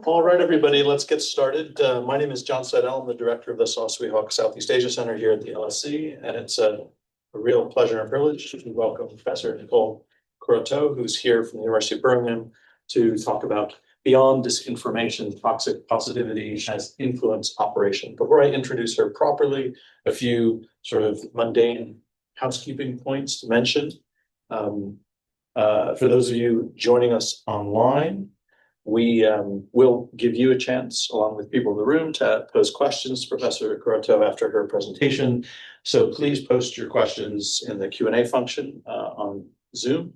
All right, everybody, let's get started. My name is John Seidel. I'm the director of the Soswi-Hawk Southeast Asia Center here at the LSE, and it's a real pleasure and privilege to welcome Professor Nicole Croteau, who's here from the University of Birmingham, to talk about beyond disinformation, toxic positivity as influence operation. Before I introduce her properly, a few sort of mundane housekeeping points to mention. For those of you joining us online, we will give you a chance, along with people in the room, to pose questions to Professor Croteau after her presentation. So please post your questions in the Q&A function on Zoom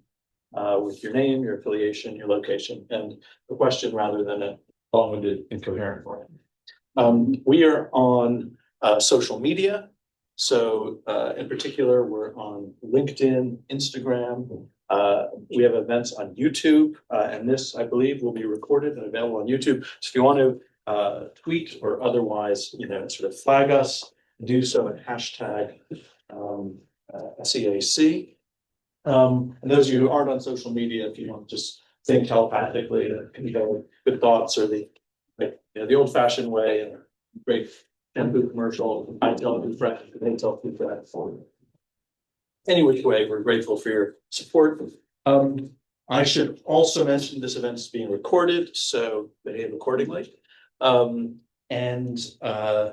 with your name, your affiliation, your location, and the question rather than a long-winded, incoherent form. We are on social media. So in particular, we're on LinkedIn, Instagram. We have events on YouTube, and this, I believe, will be recorded and available on YouTube. So if you want to tweet or otherwise, sort of flag us, do so at hashtag SEAC. And those of you who aren't on social media, if you want to just think telepathically, convey good thoughts, or the old-fashioned way, and great shampoo commercial, I tell two friends, they tell two friends. Any which way, we're grateful for your support. I should also mention this event is being recorded, so behave accordingly. And I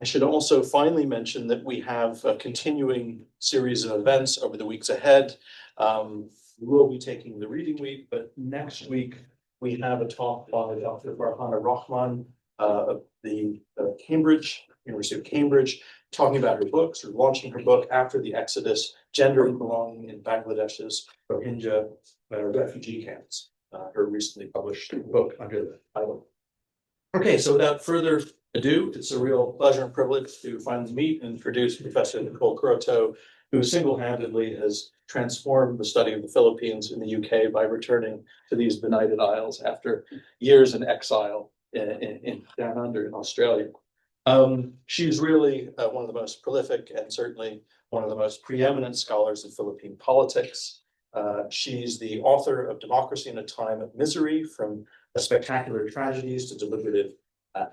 should also finally mention that we have a continuing series of events over the weeks ahead. We will be taking the reading week, but next week we have a talk by Dr. Farhana Rahman of the University of Cambridge, talking about her books, or launching her book, After the Exodus, Gender and Belonging in Bangladesh's Rohingya refugee camps, her recently published book under the title. Okay, so without further ado, it's a real pleasure and privilege to finally meet and introduce Professor Nicole Croteau, who single-handedly has transformed the study of the Philippines in the UK by returning to these benighted isles after years in exile in down under in Australia. She's really one of the most prolific and certainly one of the most preeminent scholars of Philippine politics. She's the author of Democracy in a Time of Misery, From Spectacular Tragedies to Deliberative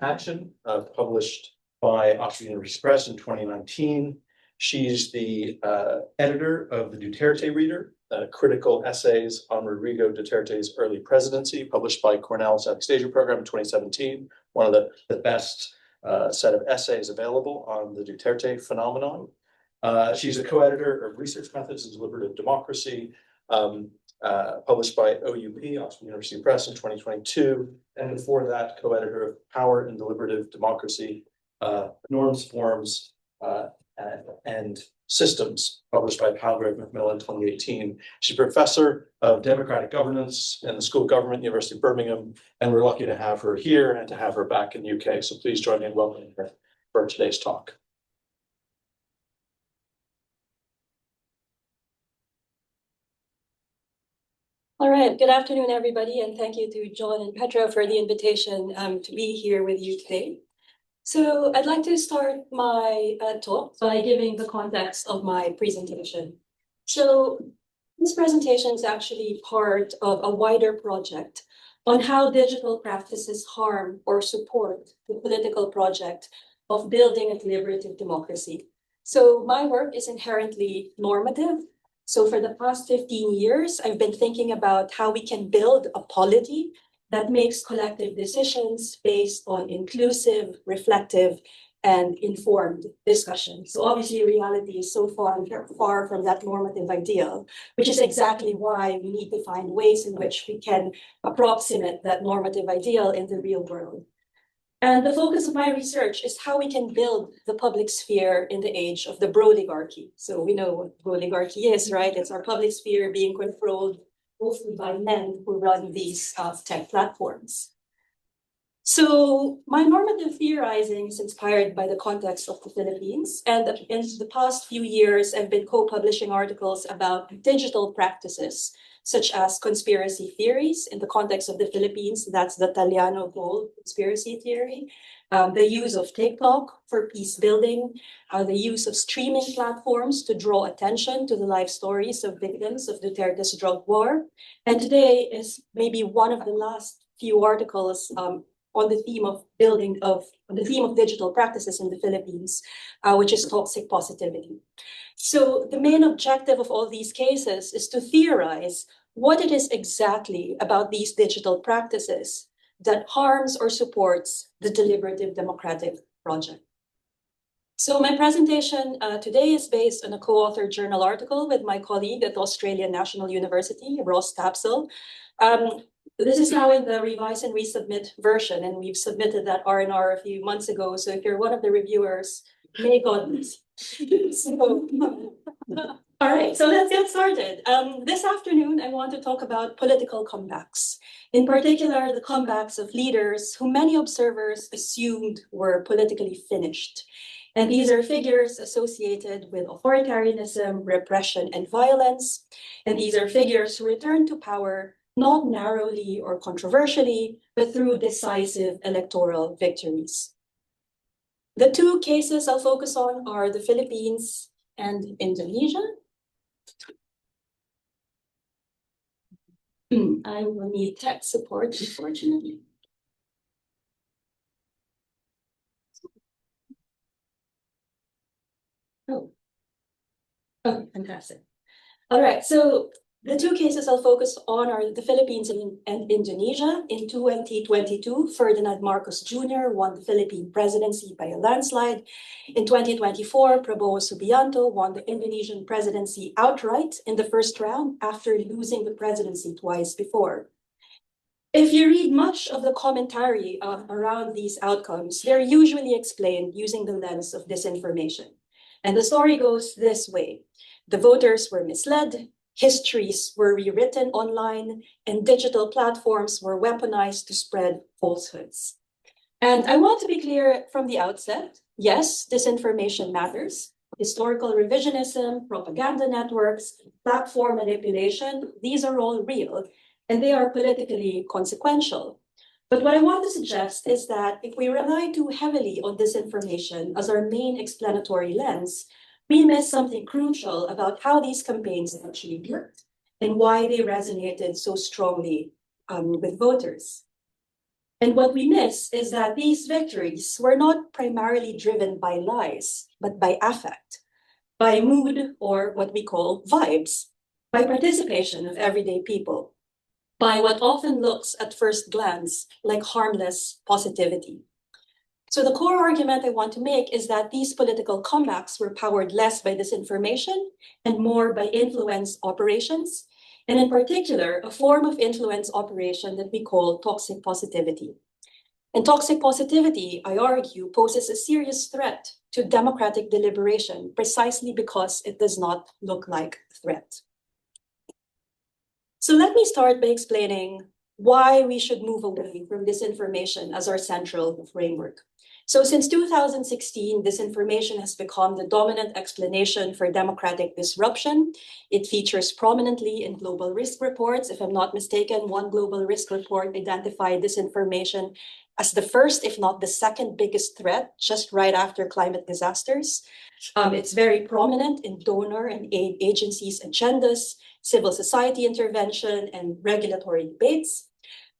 Action, published by Oxford University Press in 2019. She's the editor of the Duterte Reader, critical essays on Rodrigo Duterte's early presidency, published by Cornell Southeast Asia Program in 2017, one of the best set of essays available on the Duterte phenomenon. She's a co-editor of Research Methods in Deliberative Democracy, published by OUP, Oxford University Press in 2022, and before that, co-editor of Power in Deliberative Democracy, Norms, Forms, and Systems, published by Palgrave Macmillan in 2018. She's professor of democratic governance in the School of Government, University of Birmingham, and we're lucky to have her here and to have her back in the UK. So please join me in welcoming her for today's talk. All right, good afternoon, everybody, and thank you to John and Petra for the invitation to be here with you today. So I'd like to start my talk by giving the context of my presentation. So this presentation is actually part of a wider project on how digital practices harm or support the political project of building a deliberative democracy. So my work is inherently normative. So for the past 15 years, I've been thinking about how we can build a polity that makes collective decisions based on inclusive, reflective, and informed discussion. So obviously reality is so far from that normative ideal, which is exactly why we need to find ways in which we can approximate that normative ideal in the real world. And the focus of my research is how we can build the public sphere in the age of the broligarchy. So we know what broligarchy is, right? It's our public sphere being controlled mostly by men who run these tech platforms. So my normative theorizing is inspired by the context of the Philippines. And in the past few years, I've been co-publishing articles about digital practices, such as conspiracy theories in the context of the Philippines. That's the Taliano Gold conspiracy theory. The use of TikTok for peace building, the use of streaming platforms to draw attention to the life stories of victims of Duterte's drug war. And today is maybe one of the last few articles on the theme of digital practices in the Philippines, which is toxic positivity. So the main objective of all these cases is to theorize what it is exactly about these digital practices that harms or supports the deliberative democratic project. So my presentation today is based on a co-authored journal article with my colleague at Australian National University, Ross Tapsell. This is now in the revise and resubmit version, and we've submitted that R&R a few months ago. So if you're one of the reviewers, may God bless. All right, so let's get started. This afternoon, I want to talk about political comebacks. In particular, the comebacks of leaders who many observers assumed were politically finished. And these are figures associated with authoritarianism, repression, and violence. And these are figures who return to power not narrowly or controversially, but through decisive electoral victories. The two cases I'll focus on are the Philippines and Indonesia. I will need tech support, unfortunately. Oh, fantastic. All right, so the two cases I'll focus on are the Philippines and Indonesia. In 2022, Ferdinand Marcos Jr. won the Philippine presidency by a landslide. In 2024, Prabowo Subianto won the Indonesian presidency outright in the first round after losing the presidency twice before. If you read much of the commentary around these outcomes, they're usually explained using the lens of disinformation. And the story goes this way. The voters were misled, histories were rewritten online, and digital platforms were weaponized to spread falsehoods. And I want to be clear from the outset, yes, disinformation matters. Historical revisionism, propaganda networks, platform manipulation, these are all real, and they are politically consequential. But what I want to suggest is that if we rely too heavily on disinformation as our main explanatory lens, we miss something crucial about how these campaigns actually worked and why they resonated so strongly with voters. And what we miss is that these victories were not primarily driven by lies, but by affect, by mood, or what we call vibes, by participation of everyday people, by what often looks at first glance like harmless positivity. So the core argument I want to make is that these political comebacks were powered less by disinformation and more by influence operations, and in particular, a form of influence operation that we call toxic positivity. And toxic positivity, I argue, poses a serious threat to democratic deliberation precisely because it does not look like a threat. So let me start by explaining why we should move away from disinformation as our central framework. So since 2016, disinformation has become the dominant explanation for democratic disruption. It features prominently in global risk reports. If I'm not mistaken, one global risk report identified disinformation as the first, if not the second biggest threat, just right after climate disasters. It's very prominent in donor and aid agencies' agendas, civil society intervention, and regulatory debates.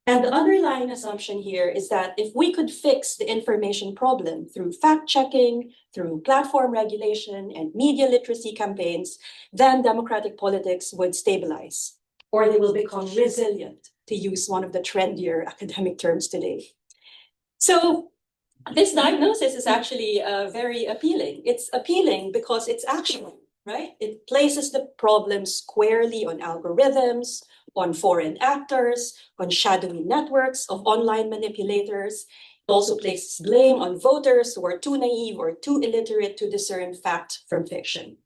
And the underlying assumption here is that if we could fix the information problem through fact-checking, through platform regulation, and media literacy campaigns, then democratic politics would stabilize, or they will become resilient, to use one of the trendier academic terms today. So this diagnosis is actually very appealing. It's appealing because it's actionable, right? It places the problem squarely on algorithms, on foreign actors, on shadowy networks of online manipulators. It also places blame on voters who are too naive or too illiterate to discern fact from fiction.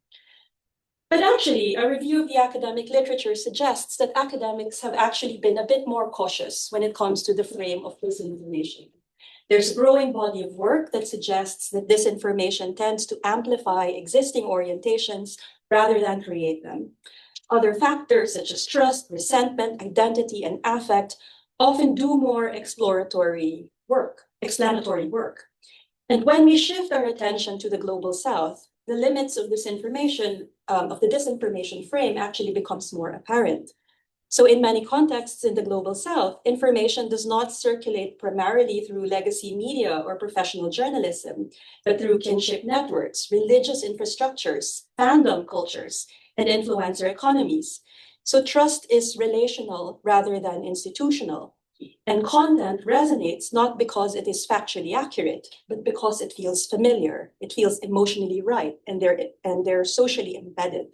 But actually, a review of the academic literature suggests that academics have actually been a bit more cautious when it comes to the frame of disinformation. There's a growing body of work that suggests that disinformation tends to amplify existing orientations rather than create them. Other factors such as trust, resentment, identity, and affect often do more explanatory work. And when we shift our attention to the global south, the limits of disinformation, of the disinformation frame actually becomes more apparent. So in many contexts in the global south, information does not circulate primarily through legacy media or professional journalism, but through kinship networks, religious infrastructures, fandom cultures, and influencer economies. So trust is relational rather than institutional. And content resonates not because it is factually accurate, but because it feels familiar, it feels emotionally right, and they're socially embedded.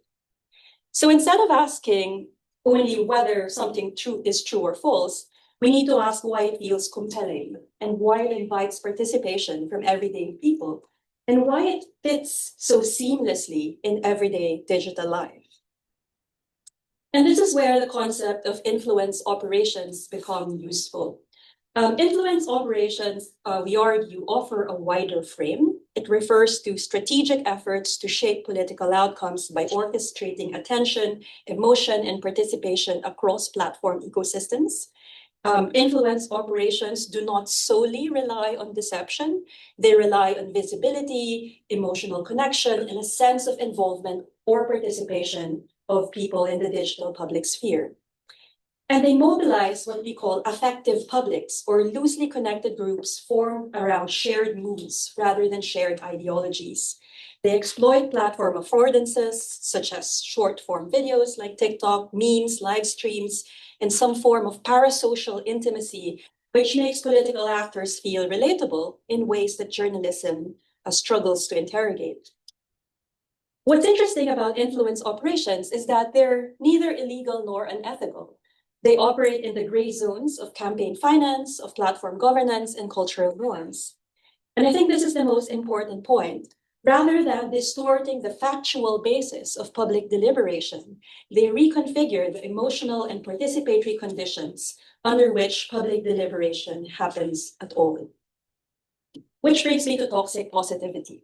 So instead of asking only whether something is true or false, we need to ask why it feels compelling and why it invites participation from everyday people and why it fits so seamlessly in everyday digital life. And this is where the concept of influence operations become useful. Influence operations, we argue, offer a wider frame. It refers to strategic efforts to shape political outcomes by orchestrating attention, emotion, and participation across platform ecosystems. Influence operations do not solely rely on deception. They rely on visibility, emotional connection, and a sense of involvement or participation of people in the digital public sphere. And they mobilize what we call affective publics, or loosely connected groups formed around shared moods rather than shared ideologies. They exploit platform affordances, such as short form videos like TikTok, memes, live streams, and some form of parasocial intimacy, which makes political actors feel relatable in ways that journalism struggles to interrogate. What's interesting about influence operations is that they're neither illegal nor unethical. They operate in the gray zones of campaign finance, of platform governance, and cultural norms. And I think this is the most important point. Rather than distorting the factual basis of public deliberation, they reconfigure the emotional and participatory conditions under which public deliberation happens at all. Which brings me to toxic positivity.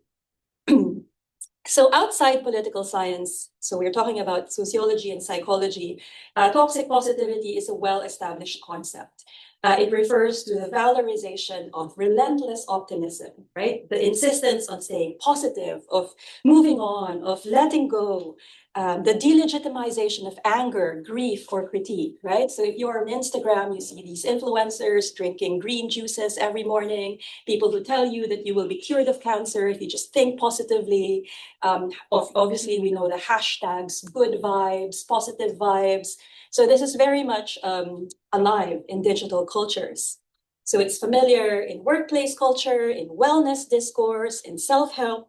So outside political science, so we're talking about sociology and psychology, toxic positivity is a well-established concept. It refers to the valorization of relentless optimism, right? The insistence on staying positive, of moving on, of letting go, the delegitimization of anger, grief, or critique, right? So if you're on Instagram, you see these influencers drinking green juices every morning, people who tell you that you will be cured of cancer if you just think positively. Obviously, we know the hashtags, good vibes, positive vibes. So this is very much alive in digital cultures. So it's familiar in workplace culture, in wellness discourse, in self-help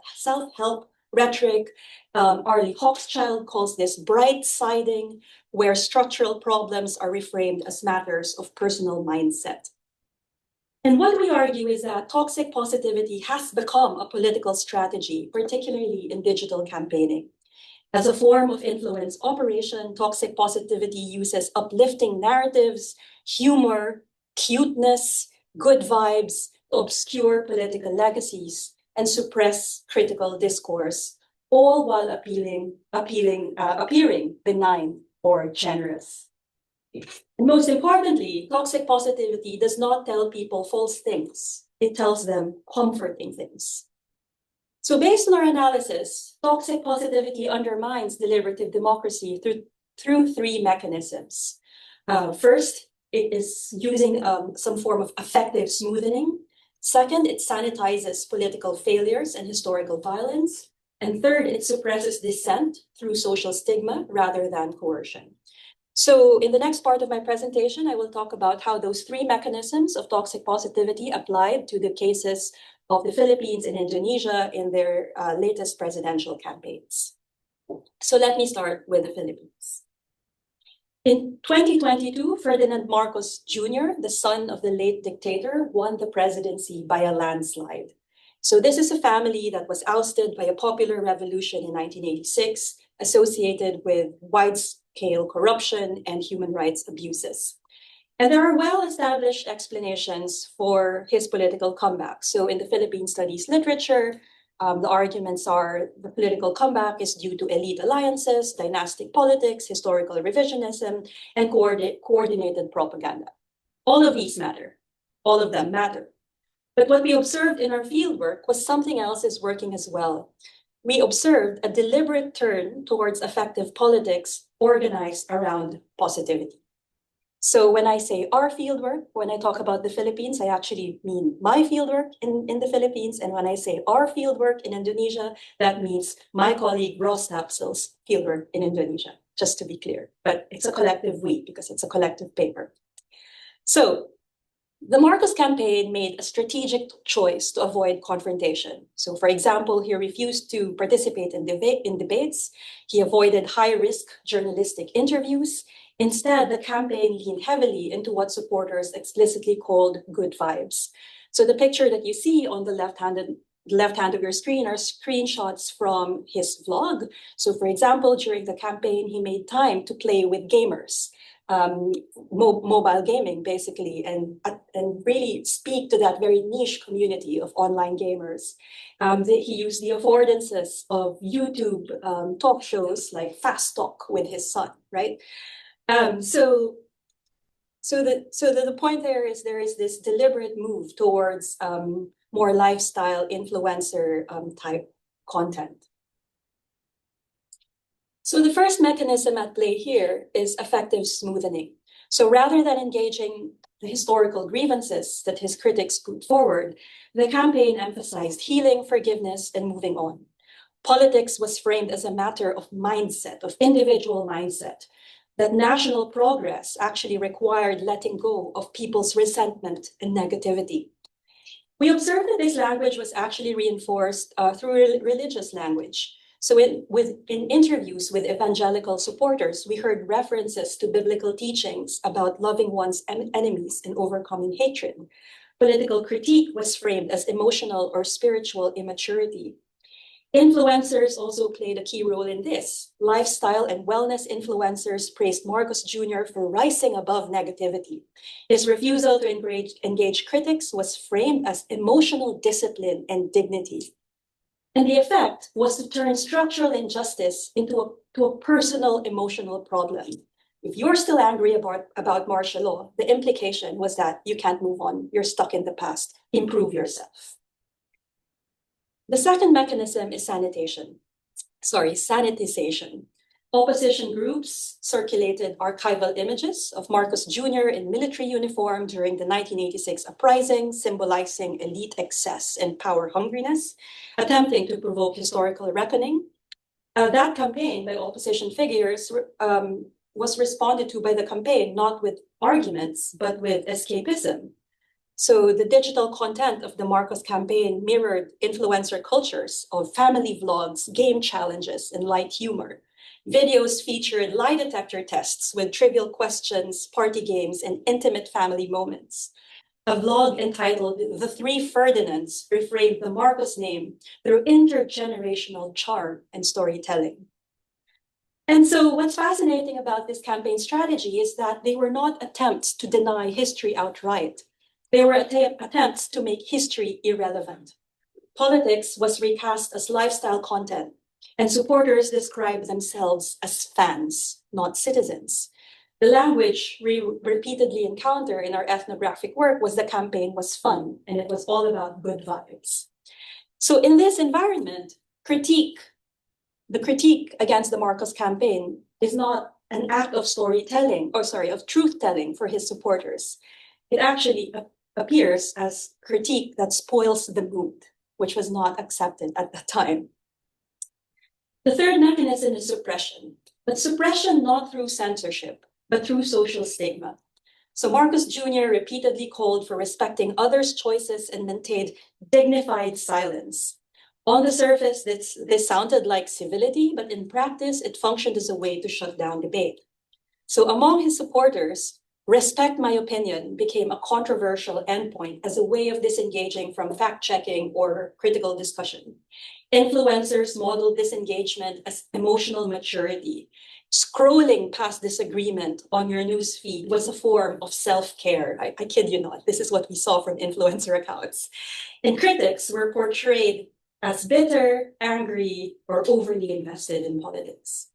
rhetoric. Arlie Hochschild calls this bright siding, where structural problems are reframed as matters of personal mindset. And what we argue is that toxic positivity has become a political strategy, particularly in digital campaigning. As a form of influence operation, toxic positivity uses uplifting narratives, humor, cuteness, good vibes to obscure political legacies and suppress critical discourse, all while appearing benign or generous. And most importantly, toxic positivity does not tell people false things. It tells them comforting things. So based on our analysis, toxic positivity undermines deliberative democracy through three mechanisms. First, it is using some form of affective smoothing. Second, it sanitizes political failures and historical violence. And third, it suppresses dissent through social stigma rather than coercion. So in the next part of my presentation, I will talk about how those three mechanisms of toxic positivity applied to the cases of the Philippines and Indonesia in their latest presidential campaigns. So let me start with the Philippines. In 2022, Ferdinand Marcos Jr., the son of the late dictator, won the presidency by a landslide. So this is a family that was ousted by a popular revolution in 1986, associated with wide-scale corruption and human rights abuses. And there are well-established explanations for his political comeback. So in the Philippine studies literature, the arguments are the political comeback is due to elite alliances, dynastic politics, historical revisionism, and coordinated propaganda. All of these matter. All of them matter. But what we observed in our fieldwork was something else is working as well. We observed a deliberate turn towards effective politics organized around positivity. So when I say our fieldwork, when I talk about the Philippines, I actually mean my fieldwork in the Philippines. And when I say our fieldwork in Indonesia, that means my colleague Ross Napsel's fieldwork in Indonesia, just to be clear. But it's a collective we, because it's a collective paper. So the Marcos campaign made a strategic choice to avoid confrontation. So for example, he refused to participate in debates. He avoided high-risk journalistic interviews. Instead, the campaign leaned heavily into what supporters explicitly called good vibes. So the picture that you see on the left hand of your screen are screenshots from his vlog. So for example, during the campaign, he made time to play with gamers. Mobile gaming, basically, and really speak to that very niche community of online gamers. He used the affordances of YouTube talk shows like Fast Talk with his son, right? So the point there is this deliberate move towards more lifestyle influencer type content. So the first mechanism at play here is affective smoothing. So rather than engaging the historical grievances that his critics put forward, the campaign emphasized healing, forgiveness, and moving on. Politics was framed as a matter of mindset, of individual mindset, that national progress actually required letting go of people's resentment and negativity. We observed that this language was actually reinforced through religious language. So in interviews with evangelical supporters, we heard references to biblical teachings about loving one's enemies and overcoming hatred. Political critique was framed as emotional or spiritual immaturity. Influencers also played a key role in this. Lifestyle and wellness influencers praised Marcos Jr. for rising above negativity. His refusal to engage critics was framed as emotional discipline and dignity. And the effect was to turn structural injustice into a personal emotional problem. If you're still angry about martial law, the implication was that you can't move on, you're stuck in the past, improve yourself. The second mechanism is sanitization. Opposition groups circulated archival images of Marcos Jr. in military uniform during the 1986 uprising, symbolizing elite excess and power hungriness, attempting to provoke historical reckoning. That campaign by opposition figures was responded to by the campaign not with arguments, but with escapism. So the digital content of the Marcos campaign mirrored influencer cultures of family vlogs, game challenges, and light humor. Videos featured lie detector tests with trivial questions, party games, and intimate family moments. A vlog entitled The Three Ferdinands reframed the Marcos name through intergenerational charm and storytelling. And so what's fascinating about this campaign strategy is that they were not attempts to deny history outright. They were attempts to make history irrelevant. Politics was recast as lifestyle content, and supporters described themselves as fans, not citizens. The language we repeatedly encounter in our ethnographic work was the campaign was fun, and it was all about good vibes. So in this environment, the critique against the Marcos campaign is not an act of of truth-telling for his supporters. It actually appears as critique that spoils the mood, which was not accepted at the time. The third mechanism is suppression, but suppression not through censorship, but through social stigma. So Marcos Jr. repeatedly called for respecting others' choices and maintained dignified silence. On the surface, this sounded like civility, but in practice, it functioned as a way to shut down debate. So among his supporters, respect my opinion became a controversial endpoint as a way of disengaging from fact-checking or critical discussion. Influencers modeled disengagement as emotional maturity. Scrolling past disagreement on your news feed was a form of self-care. I kid you not, this is what we saw from influencer accounts. And critics were portrayed as bitter, angry, or overly invested in politics.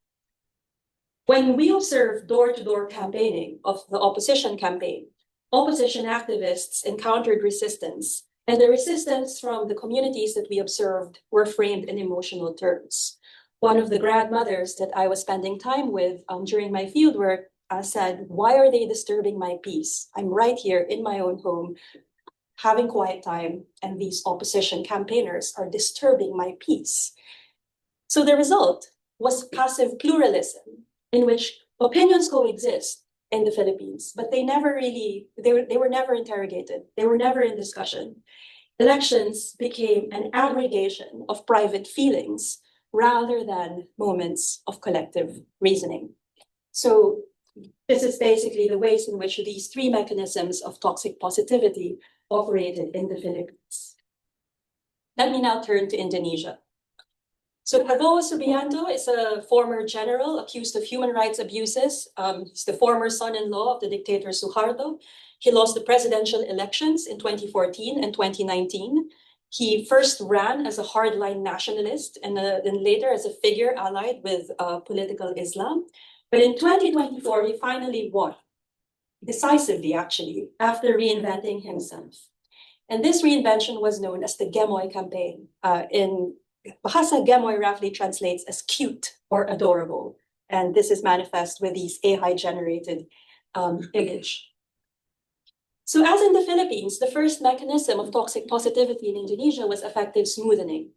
When we observed door-to-door campaigning of the opposition campaign, opposition activists encountered resistance, and the resistance from the communities that we observed were framed in emotional terms. One of the grandmothers that I was spending time with during my fieldwork said, why are they disturbing my peace? I'm right here in my own home, having quiet time, and these opposition campaigners are disturbing my peace. So the result was passive pluralism, in which opinions coexist in the Philippines, but they were never interrogated. They were never in discussion. Elections became an aggregation of private feelings rather than moments of collective reasoning. So this is basically the ways in which these three mechanisms of toxic positivity operated in the Philippines. Let me now turn to Indonesia. So Prabowo Subianto is a former general accused of human rights abuses. He's the former son-in-law of the dictator Suharto. He lost the presidential elections in 2014 and 2019. He first ran as a hardline nationalist and then later as a figure allied with political Islam. But in 2024, he finally won, decisively actually, after reinventing himself. And this reinvention was known as the Gemoy campaign. In Bahasa, Gemoy roughly translates as cute or adorable. And this is manifest with these AI-generated image. So as in the Philippines, the first mechanism of toxic positivity in Indonesia was affective smoothing.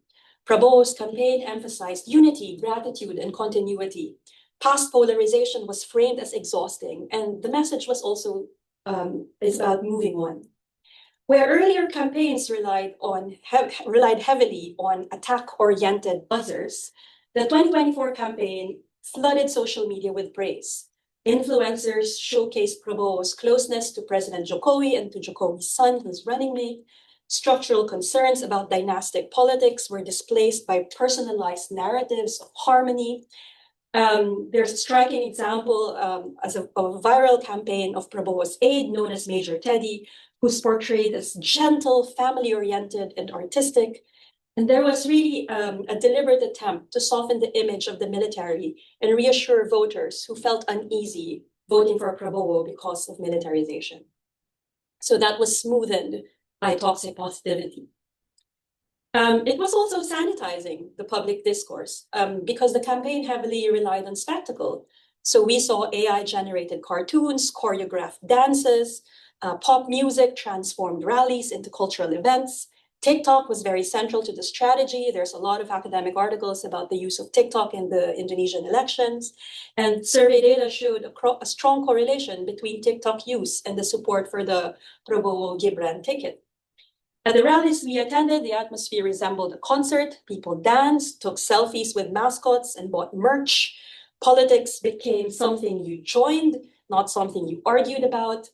Prabowo's campaign emphasized unity, gratitude, and continuity. Past polarization was framed as exhausting, and the message was also is about moving on. Where earlier campaigns relied heavily on attack-oriented buzzers, the 2024 campaign flooded social media with praise. Influencers showcased Prabowo's closeness to President Jokowi and to Jokowi's son, his running mate. Structural concerns about dynastic politics were displaced by personalized narratives of harmony. There's a striking example of a viral campaign of Prabowo's aide, known as Major Teddy, who's portrayed as gentle, family-oriented, and artistic. And there was really a deliberate attempt to soften the image of the military and reassure voters who felt uneasy voting for Prabowo because of militarization. So that was smoothened by toxic positivity. It was also sanitizing the public discourse because the campaign heavily relied on spectacle. So we saw AI-generated cartoons, choreographed dances, pop music transformed rallies into cultural events. TikTok was very central to the strategy. There's a lot of academic articles about the use of TikTok in the Indonesian elections. And survey data showed a strong correlation between TikTok use and the support for the Prabowo-Gibran ticket. At the rallies we attended, the atmosphere resembled a concert. People danced, took selfies with mascots, and bought merch. Politics became something you joined, not something you argued about.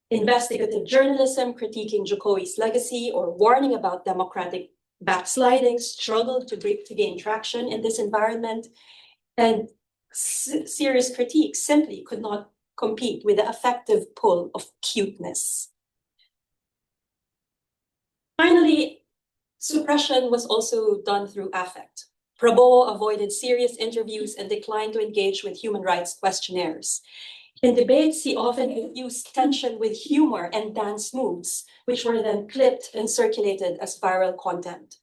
Investigative journalism critiquing Jokowi's legacy or warning about democratic backsliding struggled to gain traction in this environment. And serious critiques simply could not compete with the effective pull of cuteness. Finally, suppression was also done through affect. Prabowo avoided serious interviews and declined to engage with human rights questionnaires. In debates, he often infused tension with humor and dance moves, which were then clipped and circulated as viral content.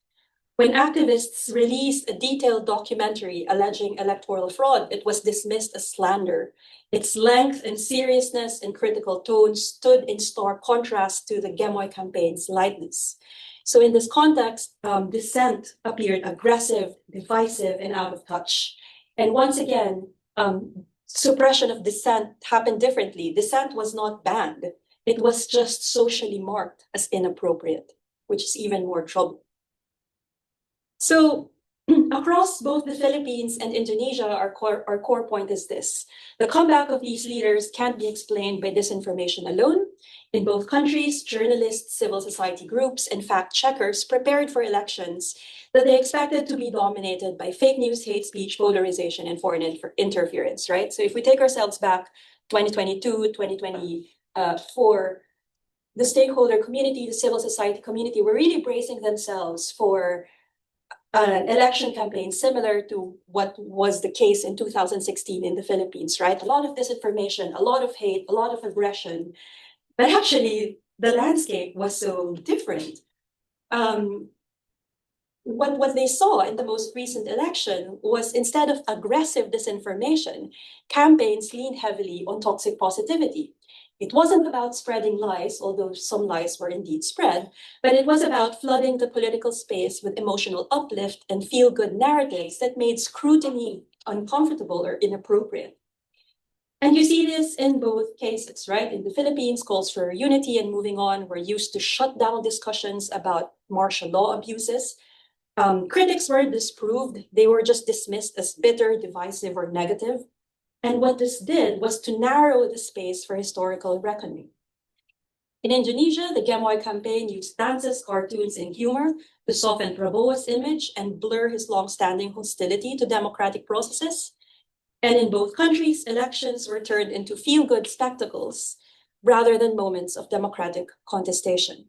When activists released a detailed documentary alleging electoral fraud, it was dismissed as slander. Its length and seriousness and critical tone stood in stark contrast to the Gemoy campaign's lightness. So in this context, dissent appeared aggressive, divisive, and out of touch. And once again, suppression of dissent happened differently. Dissent was not banned. It was just socially marked as inappropriate, which is even more trouble. So across both the Philippines and Indonesia, our core point is this. The comeback of these leaders can't be explained by disinformation alone. In both countries, journalists, civil society groups, and fact-checkers prepared for elections that they expected to be dominated by fake news, hate speech, polarization, and foreign interference, right? So if we take ourselves back 2022, 2024, the stakeholder community, the civil society community were really bracing themselves for an election campaign similar to what was the case in 2016 in the Philippines, right? A lot of disinformation, a lot of hate, a lot of aggression. But actually, the landscape was so different. what they saw in the most recent election was, instead of aggressive disinformation, campaigns leaned heavily on toxic positivity. It wasn't about spreading lies, although some lies were indeed spread, but it was about flooding the political space with emotional uplift and feel-good narratives that made scrutiny uncomfortable or inappropriate. And you see this in both cases, right? In the Philippines, calls for unity and moving on were used to shut down discussions about martial law abuses. Critics weren't disproved, they were just dismissed as bitter, divisive, or negative. And what this did was to narrow the space for historical reckoning. In Indonesia, the Gemoy campaign used dances, cartoons, and humor to soften Prabowo's image and blur his long-standing hostility to democratic processes. And in both countries, elections were turned into feel-good spectacles rather than moments of democratic contestation.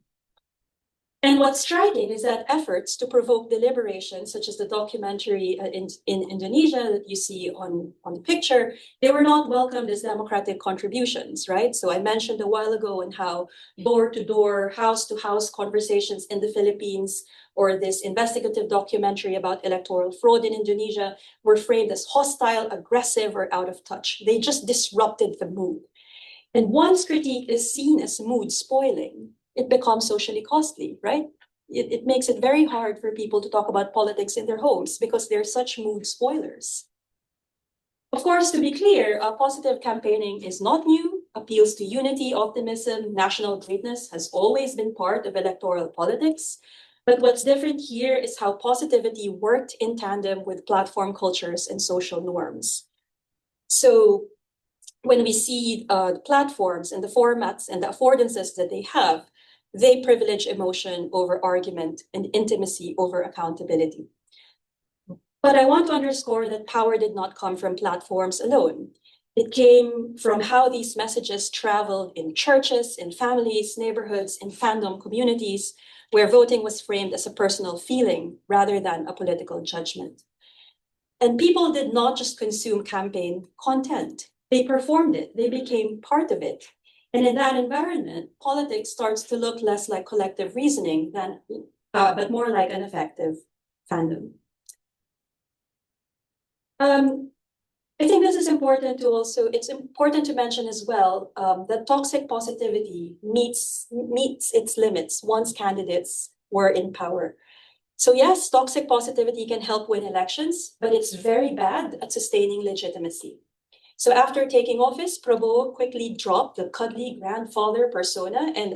And what's striking is that efforts to provoke deliberation, such as the documentary in Indonesia that you see on the picture, they were not welcomed as democratic contributions, right? So I mentioned a while ago on how door-to-door, house-to-house conversations in the Philippines, or this investigative documentary about electoral fraud in Indonesia, were framed as hostile, aggressive, or out of touch. They just disrupted the mood. And once critique is seen as mood spoiling, it becomes socially costly, right? It makes it very hard for people to talk about politics in their homes because they're such mood spoilers. Of course, to be clear, positive campaigning is not new. Appeals to unity, optimism, national greatness has always been part of electoral politics. But what's different here is how positivity worked in tandem with platform cultures and social norms. So when we see the platforms and the formats and the affordances that they have, they privilege emotion over argument and intimacy over accountability. But I want to underscore that power did not come from platforms alone. It came from how these messages traveled in churches, in families, neighborhoods, in fandom communities, where voting was framed as a personal feeling rather than a political judgment. And people did not just consume campaign content. They performed it, they became part of it. And in that environment, politics starts to look less like collective reasoning but more like an effective fandom. I think this is important to it's important to mention as well that toxic positivity meets its limits once candidates were in power. So yes, toxic positivity can help win elections, but it's very bad at sustaining legitimacy. So after taking office, Prabowo quickly dropped the cuddly grandfather persona and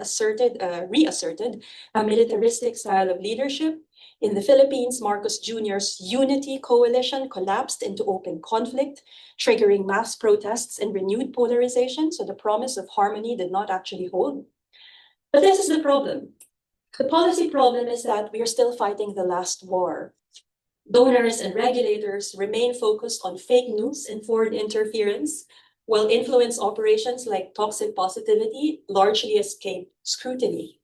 reasserted a militaristic style of leadership. In the Philippines, Marcos Jr.'s unity coalition collapsed into open conflict, triggering mass protests and renewed polarization. So the promise of harmony did not actually hold. But this is the problem. The policy problem is that we are still fighting the last war. Donors and regulators remain focused on fake news and foreign interference, while influence operations like toxic positivity largely escape scrutiny.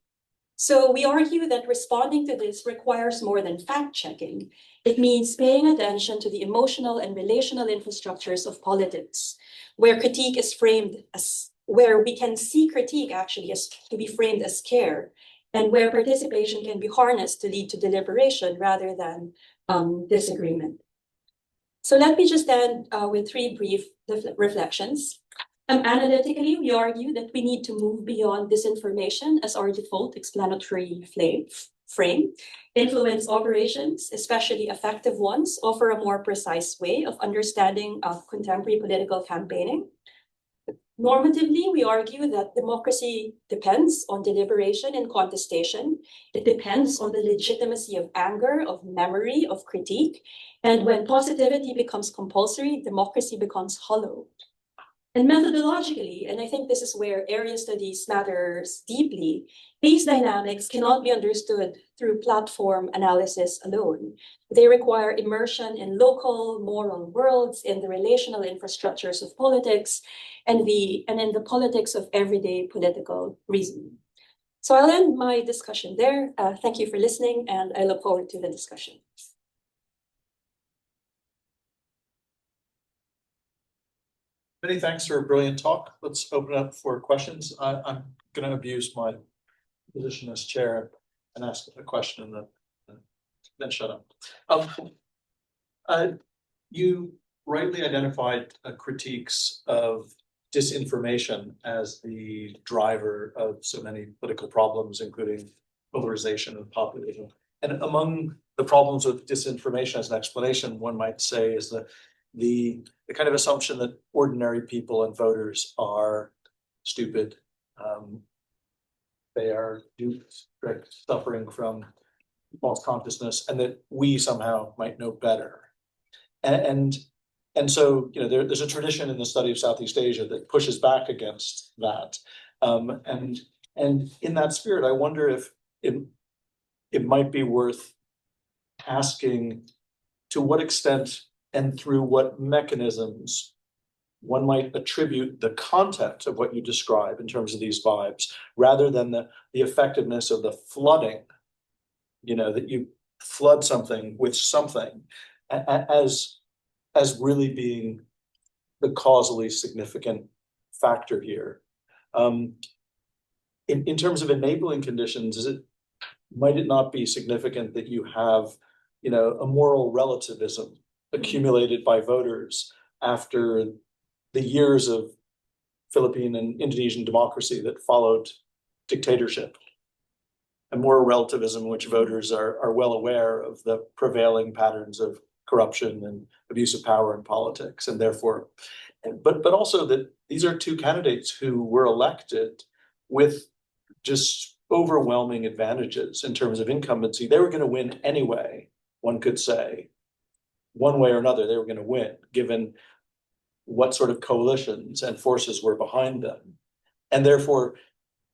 So we argue that responding to this requires more than fact-checking. It means paying attention to the emotional and relational infrastructures of politics, where critique is framed as, where we can see critique actually as to be framed as care, and where participation can be harnessed to lead to deliberation rather than disagreement. So let me just end with three brief reflections. Analytically, we argue that we need to move beyond disinformation as our default explanatory frame. Influence operations, especially effective ones, offer a more precise way of understanding contemporary political campaigning. Normatively, we argue that democracy depends on deliberation and contestation. It depends on the legitimacy of anger, of memory, of critique. And when positivity becomes compulsory, democracy becomes hollow. And methodologically, and I think this is where area studies matters deeply, these dynamics cannot be understood through platform analysis alone. They require immersion in local moral worlds, in the relational infrastructures of politics, and in the politics of everyday political reasoning. So I'll end my discussion there. Thank you for listening, and I look forward to the discussion. Many thanks for a brilliant talk. Let's open up for questions. I'm going to abuse my position as chair and ask a question in the then shut up. You rightly identified critiques of disinformation as the driver of so many political problems, including polarization and populism. And among the problems with disinformation as an explanation, one might say, is the kind of assumption that ordinary people and voters are stupid. They are duped, suffering from false consciousness, and that we somehow might know better. And so, there's a tradition in the study of Southeast Asia that pushes back against that. And in that spirit, I wonder if it might be worth asking to what extent and through what mechanisms one might attribute the content of what you describe in terms of these vibes, rather than the effectiveness of the flooding, that you flood something with something as really being the causally significant factor here. In terms of enabling conditions, might it not be significant that you have, a moral relativism accumulated by voters after the years of Philippine and Indonesian democracy that followed dictatorship? A moral relativism in which voters are well aware of the prevailing patterns of corruption and abuse of power in politics, and therefore, but also that these are two candidates who were elected with just overwhelming advantages in terms of incumbency. They were going to win anyway, one could say. One way or another, they were going to win, given what sort of coalitions and forces were behind them. And therefore,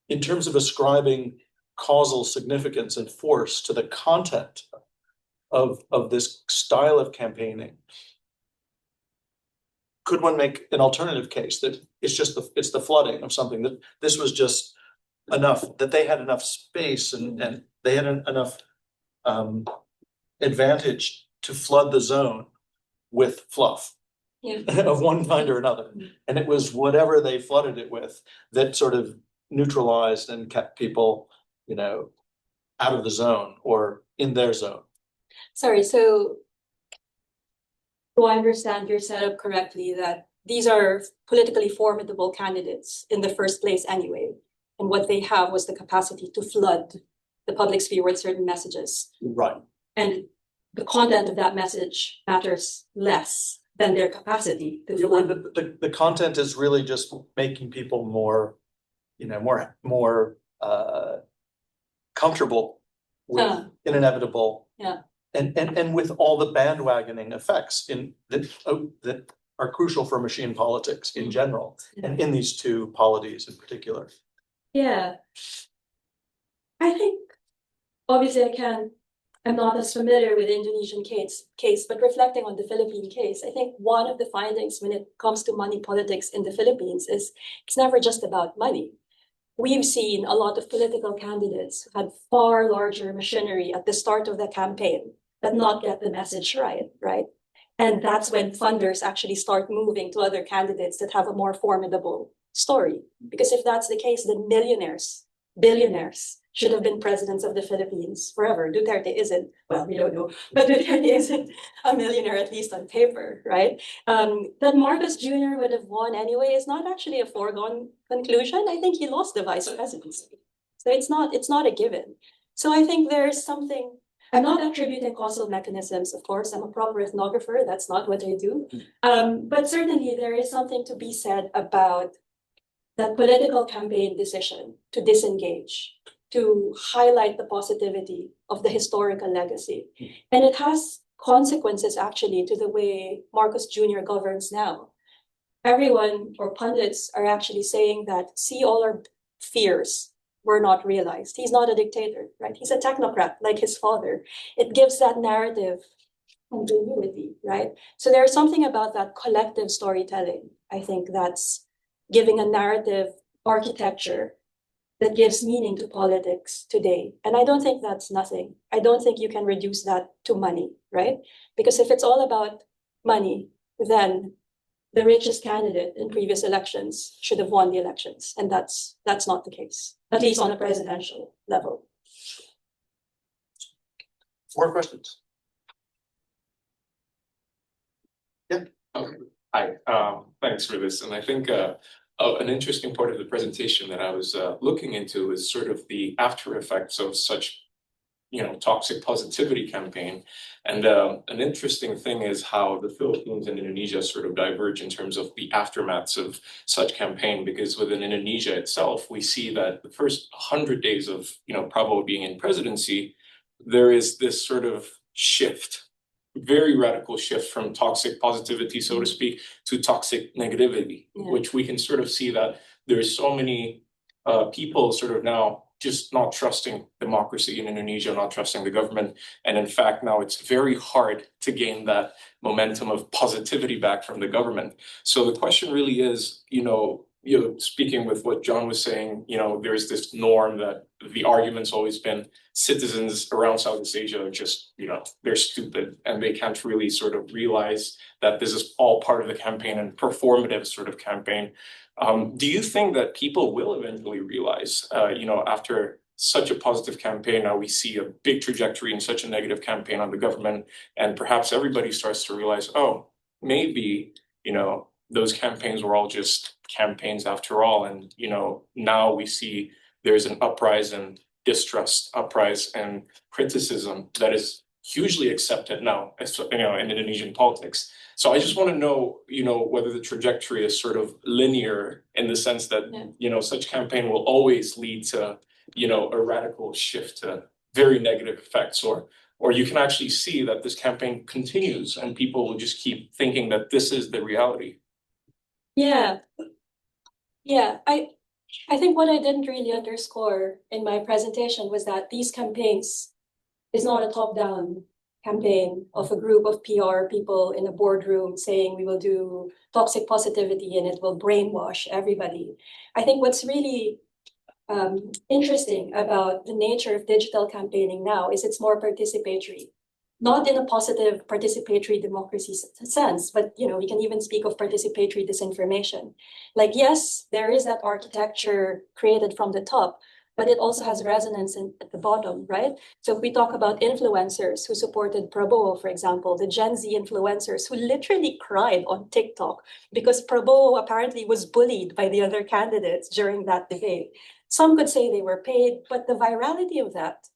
in terms of ascribing causal significance and force to the content of this style of campaigning, could one make an alternative case that it's the flooding of something, that this was just enough, that they had enough space and they had enough advantage to flood the zone with fluff of one kind or another. And it was whatever they flooded it with that sort of neutralized and kept people, out of the zone or in their zone. Sorry, so do I understand your setup correctly, that these are politically formidable candidates in the first place anyway, and what they have was the capacity to flood the public sphere with certain messages? Right. And the content of that message matters less than their capacity to flood. The content is really just making people more, more comfortable with an inevitable, and with all the bandwagoning effects that are crucial for machine politics in general, and in these two polities in particular. Yeah, I think obviously I'm not as familiar with the Indonesian case, but reflecting on the Philippine case, I think one of the findings when it comes to money politics in the Philippines is it's never just about money. We've seen a lot of political candidates who had far larger machinery at the start of the campaign, but not get the message right? And that's when funders actually start moving to other candidates that have a more formidable story. Because if that's the case, then millionaires, billionaires should have been presidents of the Philippines forever. Duterte isn't, well, we don't know, but Duterte isn't a millionaire, at least on paper, right? That Marcos Jr. would have won anyway is not actually a foregone conclusion. I think he lost the vice presidency. So it's not a given. So I think there's something, I'm not attributing causal mechanisms, of course, I'm a proper ethnographer, that's not what I do. But certainly there is something to be said about that political campaign decision to disengage, to highlight the positivity of the historical legacy. And it has consequences actually to the way Marcos Jr. governs now. Everyone or pundits are actually saying that, see, all our fears were not realized. He's not a dictator, right? He's a technocrat like his father. It gives that narrative continuity, right? So there's something about that collective storytelling, I think, that's giving a narrative architecture that gives meaning to politics today. And I don't think that's nothing. I don't think you can reduce that to money, right? Because if it's all about money, then the richest candidate in previous elections should have won the elections. And that's not the case, at least on a presidential level. More questions? Hi, thanks for this. And I think an interesting part of the presentation that I was looking into is sort of the after effects of such, toxic positivity campaign. And an interesting thing is how the Philippines and Indonesia sort of diverge in terms of the aftermaths of such campaign, because within Indonesia itself, we see that the first 100 days of, Prabowo being in presidency, there is this sort of shift, very radical shift from toxic positivity, so to speak, to toxic negativity, which we can sort of see that there's so many people sort of now just not trusting democracy in Indonesia, not trusting the government. And in fact, now it's very hard to gain that momentum of positivity back from the government. So the question really is, speaking with what John was saying, there's this norm that the argument's always been citizens around Southeast Asia are just, they're stupid and they can't really sort of realize that this is all part of the campaign and performative sort of campaign. Do you think that people will eventually realize, after such a positive campaign, now we see a big trajectory in such a negative campaign on the government, and perhaps everybody starts to realize, oh, maybe, those campaigns were all just campaigns after all. And, now we see there's an uprise in distrust, uprise and criticism that is hugely accepted now, in Indonesian politics. So I just want to know, whether the trajectory is sort of linear in the sense that, such campaign will always lead to, a radical shift to very negative effects, or you can actually see that this campaign continues and people will just keep thinking that this is the reality. Yeah. I think what I didn't really underscore in my presentation was that these campaigns is not a top-down campaign of a group of PR people in a boardroom saying we will do toxic positivity and it will brainwash everybody. I think what's really interesting about the nature of digital campaigning now is it's more participatory. Not in a positive participatory democracy sense, but we can even speak of participatory disinformation. Like, yes, there is that architecture created from the top, but it also has resonance at the bottom, right? So if we talk about influencers who supported Prabowo, for example, the Gen Z influencers who literally cried on TikTok because Prabowo apparently was bullied by the other candidates during that debate. Some could say they were paid, but the virality of that,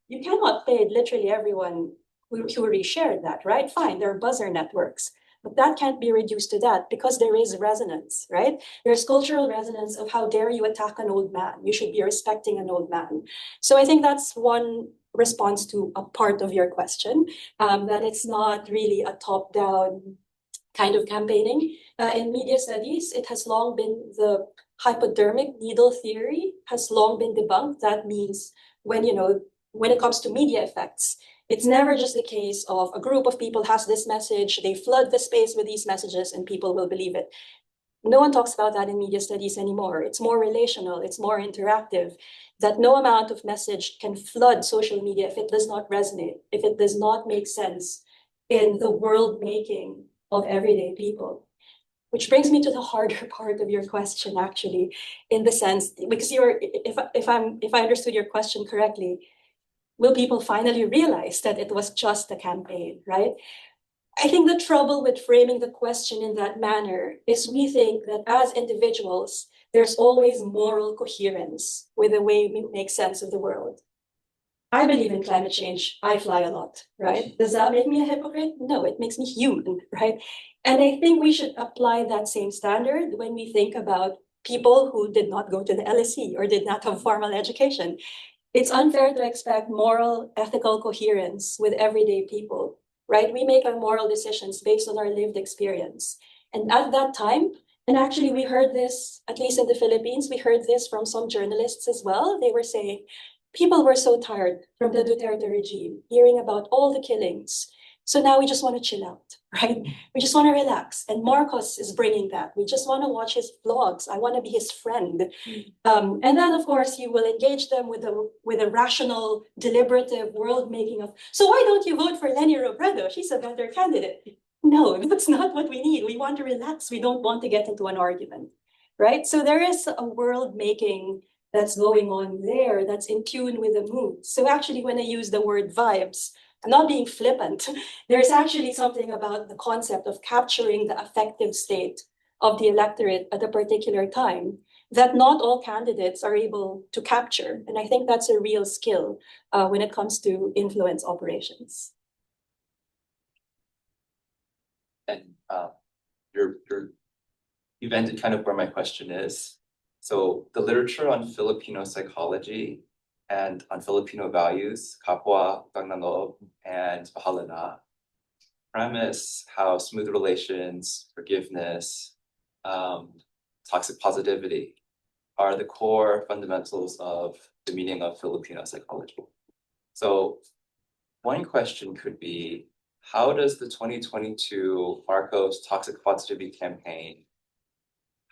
you cannot pay literally everyone who reshared that, right? Fine, there are buzzer networks, but that can't be reduced to that because there is resonance, right? There's cultural resonance of how dare you attack an old man? You should be respecting an old man. So I think that's one response to a part of your question, that it's not really a top-down kind of campaigning. In media studies, it has long been the hypodermic needle theory has long been debunked. That means when it comes to media effects, it's never just the case of a group of people has this message, they flood the space with these messages and people will believe it. No one talks about that in media studies anymore. It's more relational, it's more interactive, that no amount of message can flood social media if it does not resonate, if it does not make sense in the world making of everyday people. Which brings me to the harder part of your question, actually, in the sense, because if I understood your question correctly, will people finally realize that it was just a campaign, right? I think the trouble with framing the question in that manner is we think that as individuals, there's always moral coherence with the way we make sense of the world. I believe in climate change. I fly a lot, right? Does that make me a hypocrite? No, it makes me human, right? And I think we should apply that same standard when we think about people who did not go to the LSE or did not have formal education. It's unfair to expect moral, ethical coherence with everyday people, right? We make our moral decisions based on our lived experience. And at that time, and actually we heard this, at least in the Philippines, we heard this from some journalists as well. They were saying, people were so tired from the Duterte regime, hearing about all the killings. So now we just want to chill out, right? We just want to relax. And Marcos is bringing that. We just want to watch his vlogs. I want to be his friend. And then, of course, you will engage them with a rational, deliberative world making of, so why don't you vote for Leni Robredo? She's a better candidate. No, that's not what we need. We want to relax. We don't want to get into an argument, right? So there is a world making that's going on there that's in tune with the mood. So actually, when I use the word vibes, I'm not being flippant. There's actually something about the concept of capturing the affective state of the electorate at a particular time that not all candidates are able to capture. And I think that's a real skill when it comes to influence operations. And you've ended kind of where my question is. So the literature on Filipino psychology and on Filipino values, kapwa, tagnanoob, and bahala na, premise how smooth relations, forgiveness, toxic positivity are the core fundamentals of the meaning of Filipino psychology. So one question could be, how does the 2022 Marcos Toxic Positivity campaign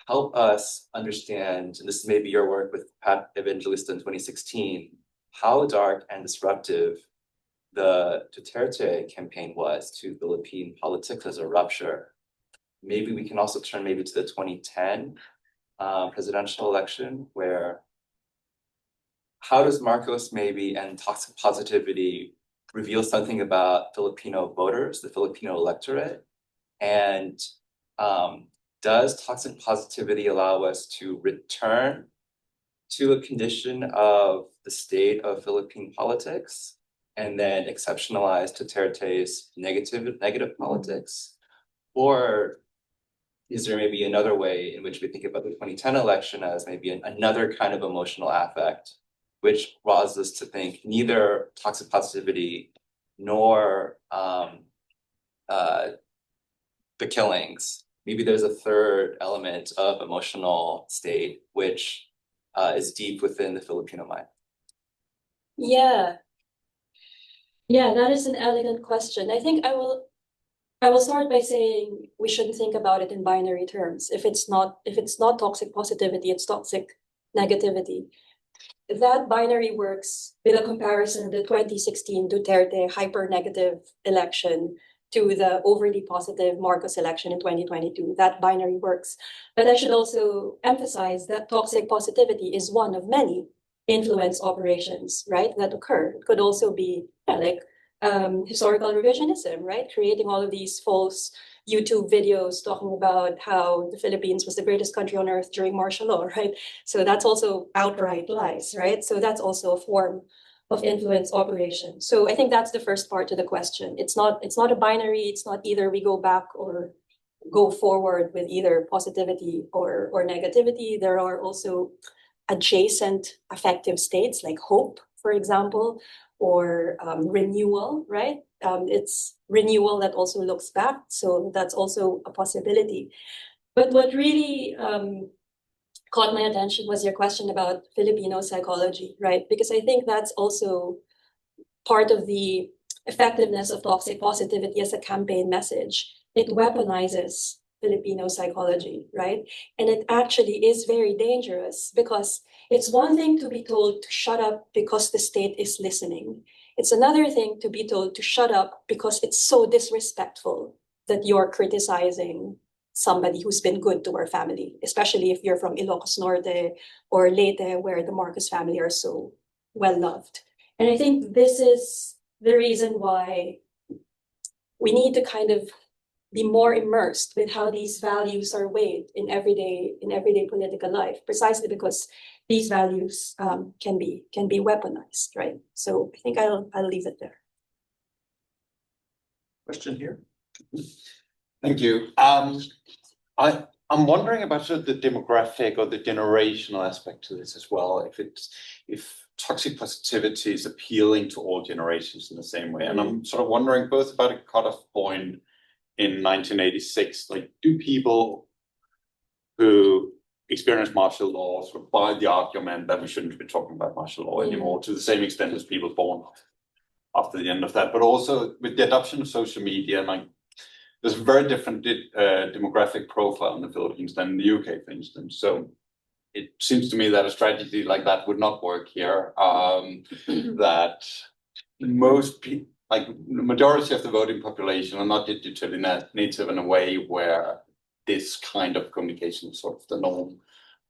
help us understand, and this may be your work with Pat Evangelista in 2016, how dark and disruptive the Duterte campaign was to Philippine politics as a rupture? Maybe we can also turn maybe to the 2010 presidential election, where how does Marcos maybe and toxic positivity reveal something about Filipino voters, the Filipino electorate? And does toxic positivity allow us to return to a condition of the state of Philippine politics and then exceptionalize Duterte's negative politics? Or is there maybe another way in which we think about the 2010 election as maybe another kind of emotional affect, which causes us to think neither toxic positivity nor the killings, maybe there's a third element of emotional state, which is deep within the Filipino mind? Yeah, that is an elegant question. I think I will start by saying we shouldn't think about it in binary terms. If it's not toxic positivity, it's toxic negativity. That binary works with a comparison of the 2016 Duterte hyper-negative election to the overly positive Marcos election in 2022. That binary works. But I should also emphasize that toxic positivity is one of many influence operations, right, that occur. It could also be historical revisionism, right? Creating all of these false YouTube videos talking about how the Philippines was the greatest country on earth during martial law, right? So that's also outright lies, right? So that's also a form of influence operation. So I think that's the first part to the question. It's not a binary. It's not either we go back or go forward with either positivity or negativity. There are also adjacent affective states like hope, for example, or renewal, right? It's renewal that also looks back. So that's also a possibility. But what really caught my attention was your question about Filipino psychology, right? Because I think that's also part of the effectiveness of toxic positivity as a campaign message. It weaponizes Filipino psychology, right? And it actually is very dangerous because it's one thing to be told to shut up because the state is listening. It's another thing to be told to shut up because it's so disrespectful that you're criticizing somebody who's been good to our family, especially if you're from Ilocos Norte or Leyte, where the Marcos family are so well loved. And I think this is the reason why we need to kind of be more immersed with how these values are weighed in everyday political life, precisely because these values can be weaponized, right? So I think I'll leave it there. Question here. Thank you. I'm wondering about sort of the demographic or the generational aspect to this as well. If toxic positivity is appealing to all generations in the same way, and I'm sort of wondering both about a cutoff point in 1986, like do people who experience martial law sort of buy the argument that we shouldn't be talking about martial law anymore to the same extent as people born after the end of that, but also with the adoption of social media, like there's a very different demographic profile in the Philippines than in the UK, for instance. So it seems to me that a strategy like that would not work here. That most people, like the majority of the voting population, are not digitally native in a way where this kind of communication is sort of the norm.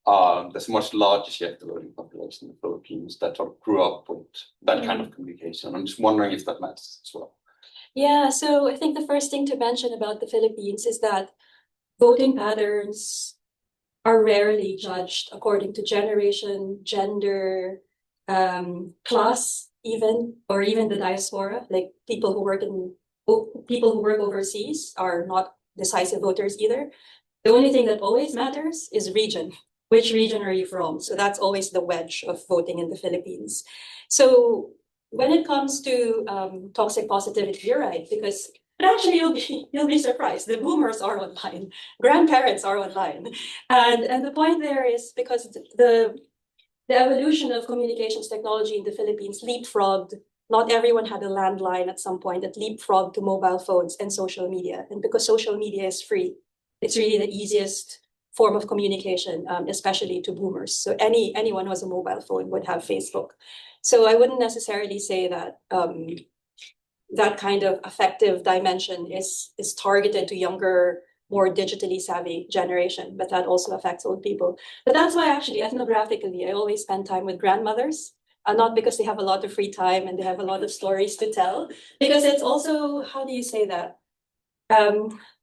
there's a much larger share of the voting population in the Philippines that sort of grew up with that kind of communication. I'm just wondering if that matters as well. Yeah, so I think the first thing to mention about the Philippines is that voting patterns are rarely judged according to generation, gender, class, even, or even the diaspora. Like people who work overseas are not decisive voters either. The only thing that always matters is region. Which region are you from? So that's always the wedge of voting in the Philippines. So when it comes to toxic positivity, you're right, because but actually you'll be surprised. The boomers are online, grandparents are online, and the point there is because the evolution of communications technology in the Philippines leapfrogged. Not everyone had a landline at some point. It leapfrogged to mobile phones and social media, and because social media is free, it's really the easiest form of communication, especially to boomers. So anyone who has a mobile phone would have Facebook. So I wouldn't necessarily say that that kind of affective dimension is targeted to younger, more digitally savvy generation, but that also affects old people. But that's why actually ethnographically, I always spend time with grandmothers, not because they have a lot of free time and they have a lot of stories to tell, because it's also, how do you say that?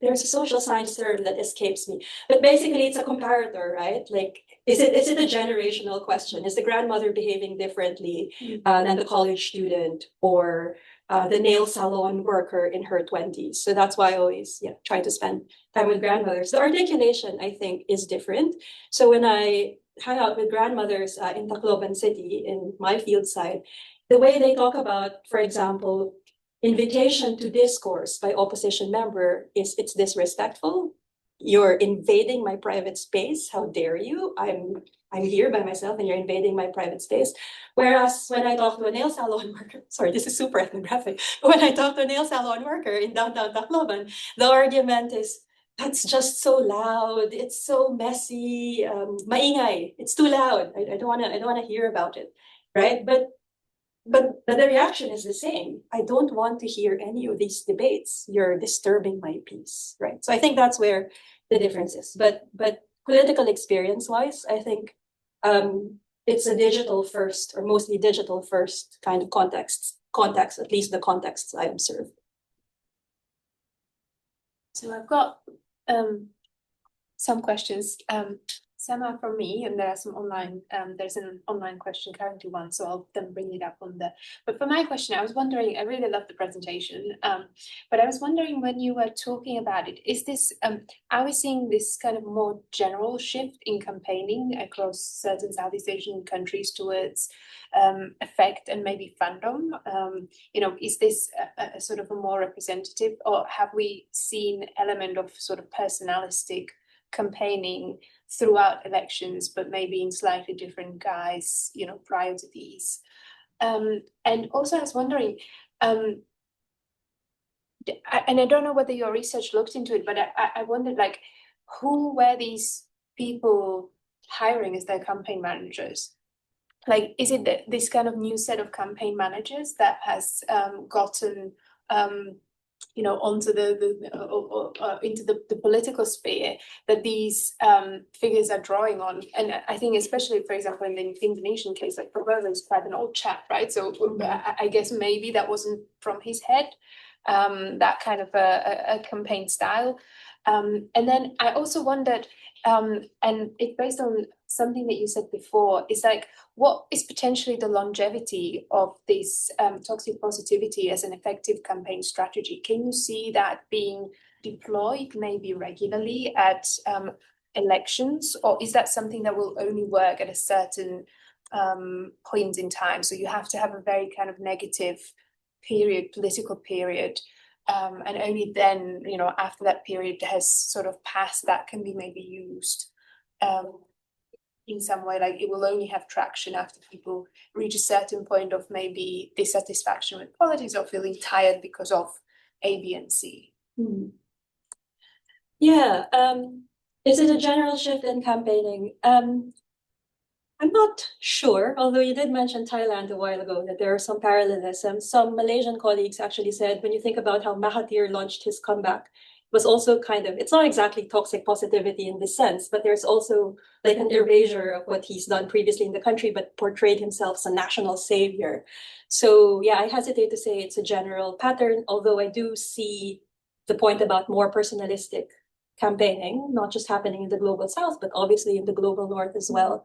There's a social science term that escapes me, but basically it's a comparator, right? Like, is it a generational question? Is the grandmother behaving differently than the college student or the nail salon worker in her 20s? So that's why I always try to spend time with grandmothers. The articulation, I think, is different. So when I hang out with grandmothers in Tacloban City, in my field side, the way they talk about, for example, invitation to discourse by opposition member is it's disrespectful. You're invading my private space. How dare you? I'm here by myself and you're invading my private space. Whereas when I talk to a nail salon worker, sorry, this is super ethnographic, but when I talk to a nail salon worker in downtown Tacloban, the argument is, that's just so loud. It's so messy. Maingay. It's too loud. I don't wanna hear about it, right? But the reaction is the same. I don't want to hear any of these debates. You're disturbing my peace, right? So I think that's where the difference is. But political experience-wise, I think it's a digital first or mostly digital first kind of context, at least the contexts I observe. So I've got some questions. Some are from me, and there are some online. There's an online question currently one, so I'll then bring it up on the. But for my question, I was wondering. I really love the presentation, but I was wondering when you were talking about it, is this? Are we seeing this kind of more general shift in campaigning across certain Southeast Asian countries towards effect and maybe fandom? Is this a sort of a more representative, or have we seen element of sort of personalistic campaigning throughout elections, but maybe in slightly different guise, prior to these? And also I was wondering, and I don't know whether your research looked into it, but I wondered, like, who were these people hiring as their campaign managers? Like, is it this kind of new set of campaign managers that has gotten onto into the political sphere that these figures are drawing on? And I think especially, for example, in the Indonesian case, like Prabowo is quite an old chap, right? So I guess maybe that wasn't from his head, that kind of a campaign style. And then I also wondered, and it's based on something that you said before, is like, what is potentially the longevity of this toxic positivity as an effective campaign strategy? Can you see that being deployed maybe regularly at elections, or is that something that will only work at a certain point in time? So you have to have a very kind of negative period, political period, and only then, after that period has sort of passed, that can be maybe used in some way. Like, it will only have traction after people reach a certain point of maybe dissatisfaction with politics or feeling tired because of A, B, and C. Yeah, is it a general shift in campaigning? I'm not sure, although you did mention Thailand a while ago, that there are some parallelisms. Some Malaysian colleagues actually said, when you think about how Mahathir launched his comeback was also kind of, it's not exactly toxic positivity in this sense, but there's also like an erasure of what he's done previously in the country, but portrayed himself as a national savior. So yeah, I hesitate to say it's a general pattern, although I do see the point about more personalistic campaigning, not just happening in the global south, but obviously in the global north as well.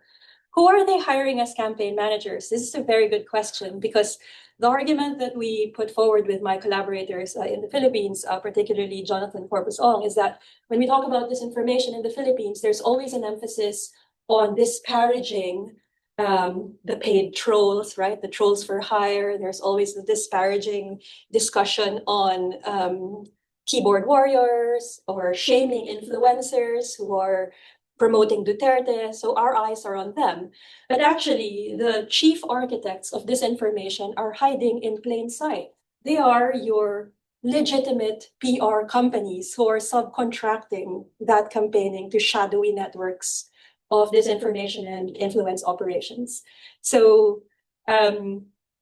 Who are they hiring as campaign managers? This is a very good question, because the argument that we put forward with my collaborators in the Philippines, particularly Jonathan Corpus Ong, is that when we talk about disinformation in the Philippines, there's always an emphasis on disparaging the paid trolls, right? The trolls for hire. There's always the disparaging discussion on keyboard warriors or shaming influencers who are promoting Duterte. So our eyes are on them. But actually, the chief architects of disinformation are hiding in plain sight. They are your legitimate PR companies who are subcontracting that campaigning to shadowy networks of disinformation and influence operations. So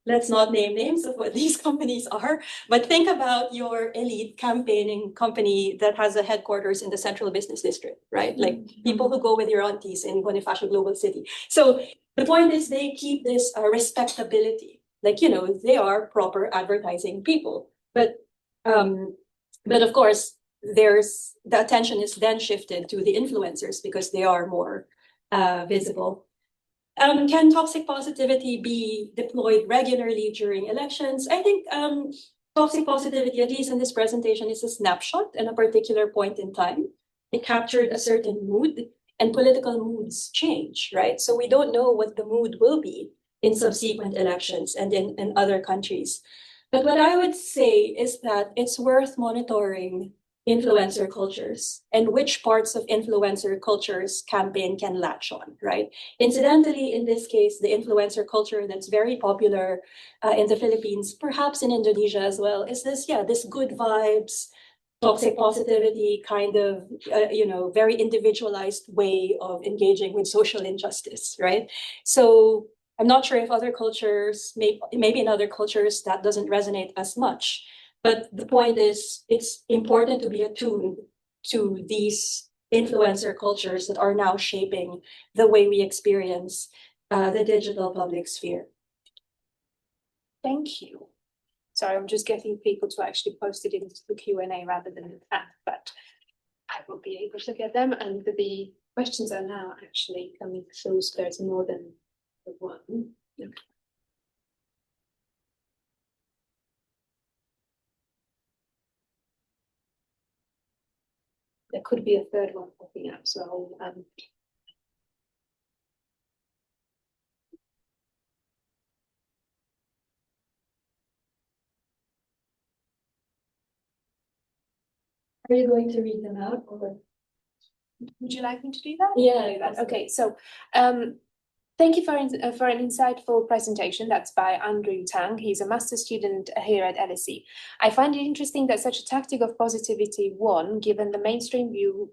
let's not name names of what these companies are, but think about your elite campaigning company that has a headquarters in the central business district, right? Like people who go with your aunties in Bonifacio Global City. So the point is they keep this respectability. Like, you know, they are proper advertising people. But of course, there's the attention is then shifted to the influencers because they are more visible. Can toxic positivity be deployed regularly during elections? I think toxic positivity, at least in this presentation, is a snapshot at a particular point in time. It captured a certain mood, and political moods change, right? So we don't know what the mood will be in subsequent elections and in other countries. But what I would say is that it's worth monitoring influencer cultures and which parts of influencer cultures campaign can latch on, right? Incidentally, in this case, the influencer culture that's very popular in the Philippines, perhaps in Indonesia as well, is this, this good vibes, toxic positivity kind of, very individualized way of engaging with social injustice, right? So I'm not sure if other cultures, maybe in other cultures that doesn't resonate as much. But the point is, it's important to be attuned to these influencer cultures that are now shaping the way we experience the digital public sphere. Thank you. Sorry, I'm just getting people to actually post it into the Q&A rather than the chat, but I will be able to get them. And the questions are now actually coming through, so there's more than the one. Okay. There could be a third one popping up, so are you going to read them out, or would you like me to do that? Yeah. Okay, so thank you for an insightful presentation. That's by Andrew Tang. He's a master's student here at LSE. I find it interesting that such a tactic of positivity won, given the mainstream view,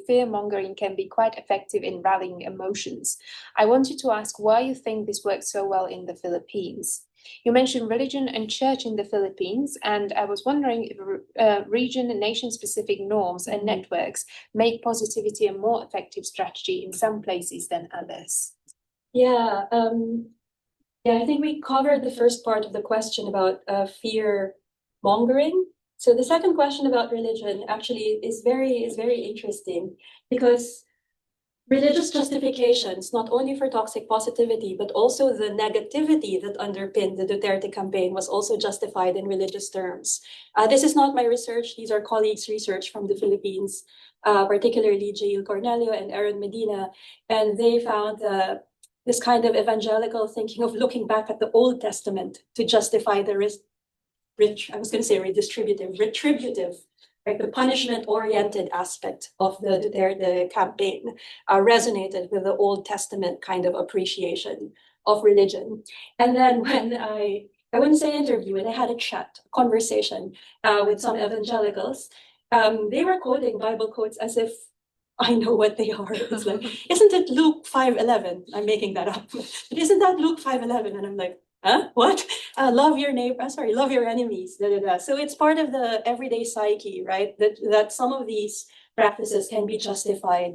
fear-mongering can be quite effective in rallying emotions. I wanted to ask why you think this works so well in the Philippines. You mentioned religion and church in the Philippines, and I was wondering if region and nation-specific norms and networks make positivity a more effective strategy in some places than others. Yeah, I think we covered the first part of the question about fear-mongering. So the second question about religion actually is very interesting, because religious justifications, not only for toxic positivity, but also the negativity that underpinned the Duterte campaign was also justified in religious terms. This is not my research. These are colleagues' research from the Philippines, particularly Jail Cornelio and Aaron Medina. And they found this kind of evangelical thinking of looking back at the Old Testament to justify the retributive, right? The punishment-oriented aspect of the Duterte campaign resonated with the Old Testament kind of appreciation of religion. And then when I wouldn't say interview, and I had a conversation with some evangelicals, they were quoting Bible quotes as if I know what they are. It's like, isn't it Luke 5:11? I'm making that up. But isn't that Luke 5:11? And I'm like, What? Love your neighbor, sorry, love your enemies. Da, da, da. So it's part of the everyday psyche, right? That some of these practices can be justified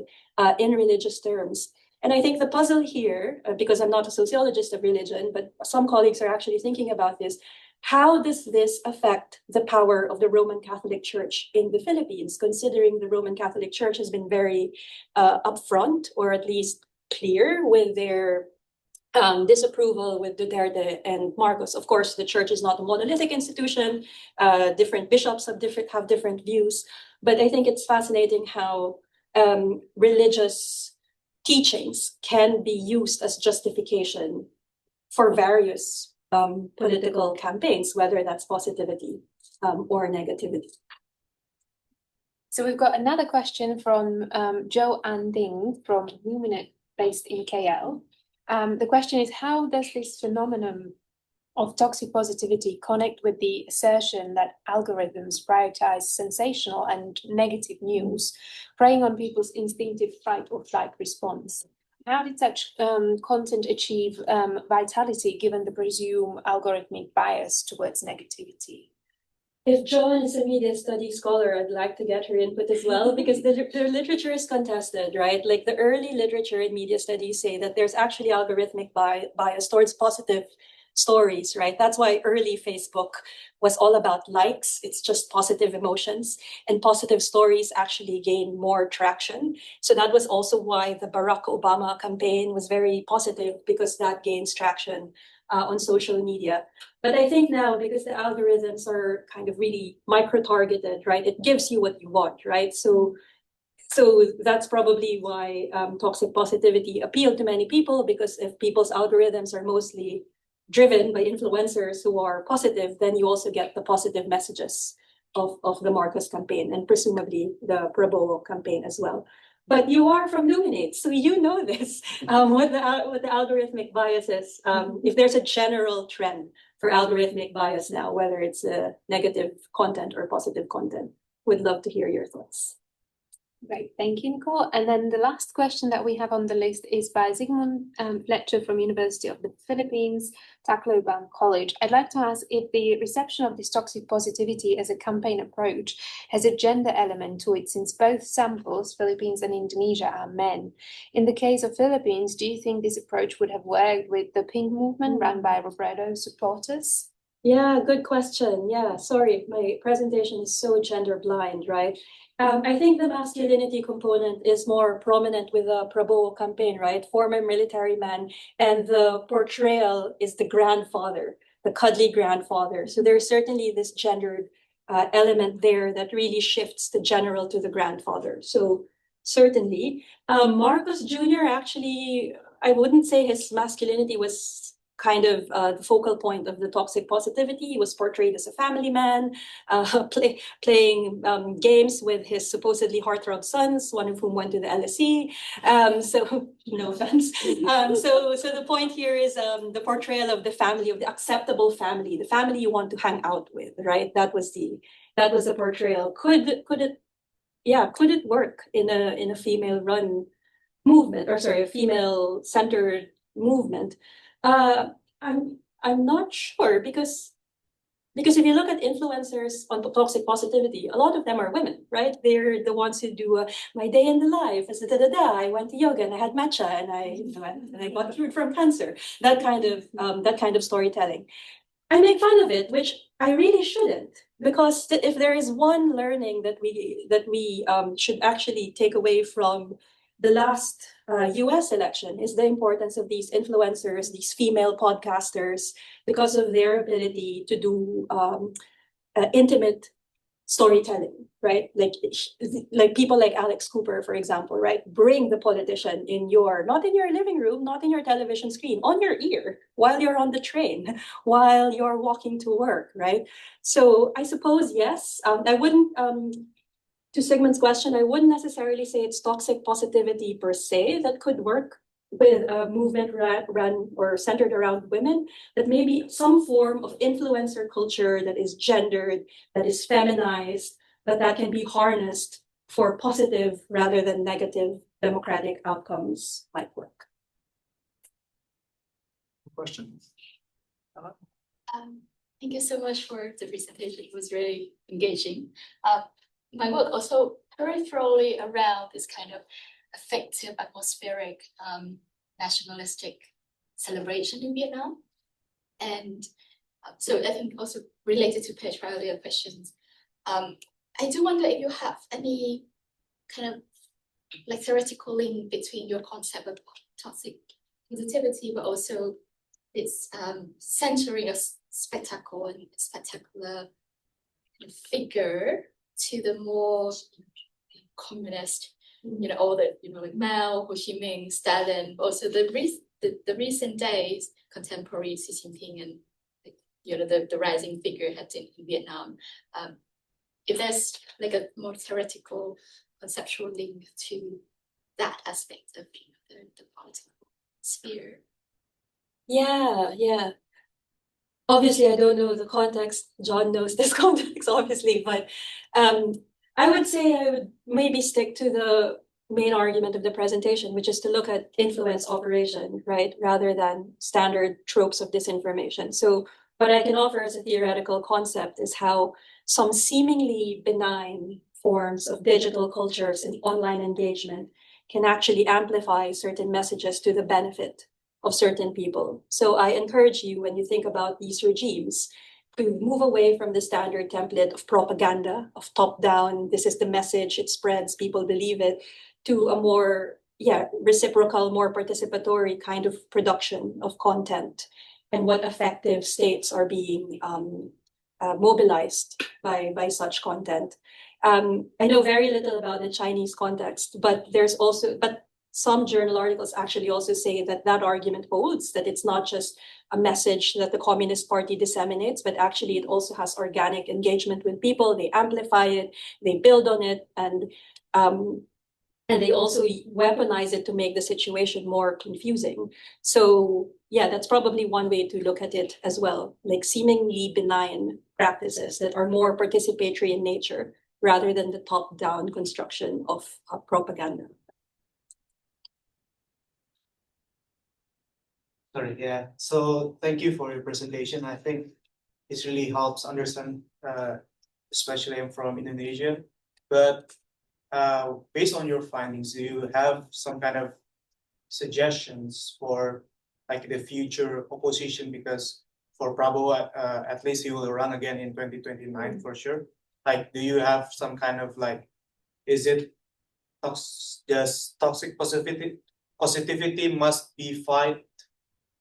in religious terms. And I think the puzzle here, because I'm not a sociologist of religion, but some colleagues are actually thinking about this, how does this affect the power of the Roman Catholic Church in the Philippines, considering the Roman Catholic Church has been very upfront, or at least clear, with their disapproval with Duterte and Marcos. Of course, the church is not a monolithic institution. Different bishops have different views. But I think it's fascinating how religious teachings can be used as justification for various political campaigns, whether that's positivity or negativity. So we've got another question from Joe Anding from Luminate, based in KL. The question is, how does this phenomenon of toxic positivity connect with the assertion that algorithms prioritize sensational and negative news, preying on people's instinctive fight or flight response? How did such content achieve vitality given the presumed algorithmic bias towards negativity? If Joan is a media studies scholar, I'd like to get her input as well, because the literature is contested, right? Like the early literature in media studies say that there's actually algorithmic bias towards positive stories, right? That's why early Facebook was all about likes. It's just positive emotions, and positive stories actually gain more traction. So that was also why the Barack Obama campaign was very positive, because that gains traction on social media. But I think now, because the algorithms are kind of really micro-targeted, right? It gives you what you want, right? So that's probably why toxic positivity appealed to many people, because if people's algorithms are mostly driven by influencers who are positive, then you also get the positive messages of the Marcos campaign, and presumably the Prabowo campaign as well. But you are from Luminate, so you know this, what the algorithmic biases, if there's a general trend for algorithmic bias now, whether it's negative content or positive content. Would love to hear your thoughts. Great, thank you, Nicole. And then the last question that we have on the list is by Zygmunt Fletcher from University of the Philippines, Tacloban College. I'd like to ask if the reception of this toxic positivity as a campaign approach has a gender element to it, since both samples, Philippines and Indonesia, are men. In the case of Philippines, do you think this approach would have worked with the Pink movement run by Robredo supporters? Yeah, good question. Yeah, sorry, my presentation is so gender blind, right? I think the masculinity component is more prominent with the Prabowo campaign, right? Former military man, and the portrayal is the grandfather, the cuddly grandfather. So there's certainly this gendered element there that really shifts the general to the grandfather. So certainly, Marcos Jr. actually, I wouldn't say his masculinity was kind of the focal point of the toxic positivity. He was portrayed as a family man, playing games with his supposedly heartthrob sons, one of whom went to the LSE. So no offense. So the point here is the portrayal of the family, of the acceptable family, the family you want to hang out with, right? That was the portrayal. Could it work in a female run movement, or sorry, a female centered movement? I'm not sure, because if you look at influencers on toxic positivity, a lot of them are women, right? They're the ones who do my day in the life as I went to yoga and I had matcha and I got cured from cancer. That kind of storytelling. I make fun of it, which I really shouldn't, because if there is one learning that we should actually take away from the last US election, is the importance of these influencers, these female podcasters, because of their ability to do intimate storytelling, right? Like people like Alex Cooper, for example, right? Bring the politician not in your living room, not in your television screen, on your ear, while you're on the train, while you're walking to work, right? So I suppose, yes, I wouldn't, to Sigmund's question, I wouldn't necessarily say it's toxic positivity per se that could work with a movement run or centered around women, that maybe some form of influencer culture that is gendered, that is feminized, that can be harnessed for positive rather than negative democratic outcomes might work. Questions? Thank you so much for the presentation. It was really engaging. My work also peripherally around this kind of effective atmospheric nationalistic celebration in Vietnam. And so I think also related to Petra's earlier questions, I do wonder if you have any kind of like theoretical link between your concept of toxic positivity, but also its centering of spectacle and spectacular figure to the more communist, all the, like Mao, Ho Chi Minh, Stalin, also the recent days, contemporary Xi Jinping and, the rising figureheads in Vietnam. If there's like a more theoretical conceptual link to that aspect of the political sphere. Yeah. Obviously, I don't know the context. John knows this context, obviously, but I would say I would maybe stick to the main argument of the presentation, which is to look at influence operation, right, rather than standard tropes of disinformation. So what I can offer as a theoretical concept is how some seemingly benign forms of digital cultures and online engagement can actually amplify certain messages to the benefit of certain people. So I encourage you, when you think about these regimes, to move away from the standard template of propaganda, of top-down, this is the message, it spreads, people believe it, to a more reciprocal, more participatory kind of production of content, and what effective states are being mobilized by such content. I know very little about the Chinese context, but some journal articles actually also say that argument holds, that it's not just a message that the Communist Party disseminates, but actually it also has organic engagement with people. They amplify it, they build on it, and they also weaponize it to make the situation more confusing. So yeah, that's probably one way to look at it as well, like seemingly benign practices that are more participatory in nature rather than the top-down construction of propaganda. Sorry, yeah. So thank you for your presentation. I think this really helps understand, especially I'm from Indonesia. But based on your findings, do you have some kind of suggestions for like the future opposition? Because for Prabowo, at least he will run again in 2029 for sure. Like, do you have some kind of like, is it just toxic positivity must be fight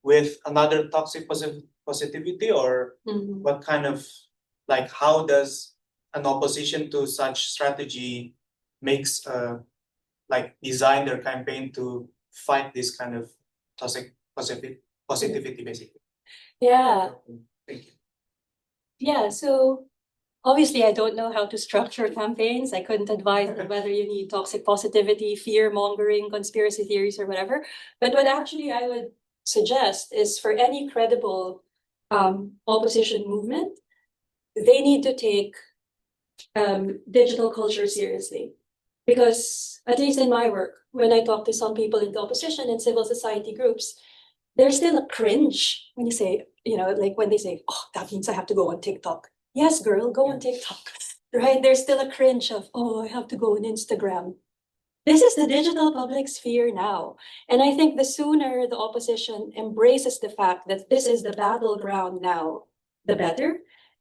with another toxic positivity, or what kind of, like, how does an opposition to such strategy makes like design their campaign to fight this kind of toxic positivity basically? Yeah. Thank you. Yeah, so obviously I don't know how to structure campaigns. I couldn't advise on whether you need toxic positivity, fear mongering, conspiracy theories, or whatever. But what actually I would suggest is, for any credible opposition movement, they need to take digital culture seriously. Because at least in my work, when I talk to some people in the opposition and civil society groups, there's still a cringe when you say, like when they say, oh, that means I have to go on TikTok. Yes, girl, go on TikTok, right? There's still a cringe of, oh, I have to go on Instagram. This is the digital public sphere now. And I think the sooner the opposition embraces the fact that this is the battleground now, the better.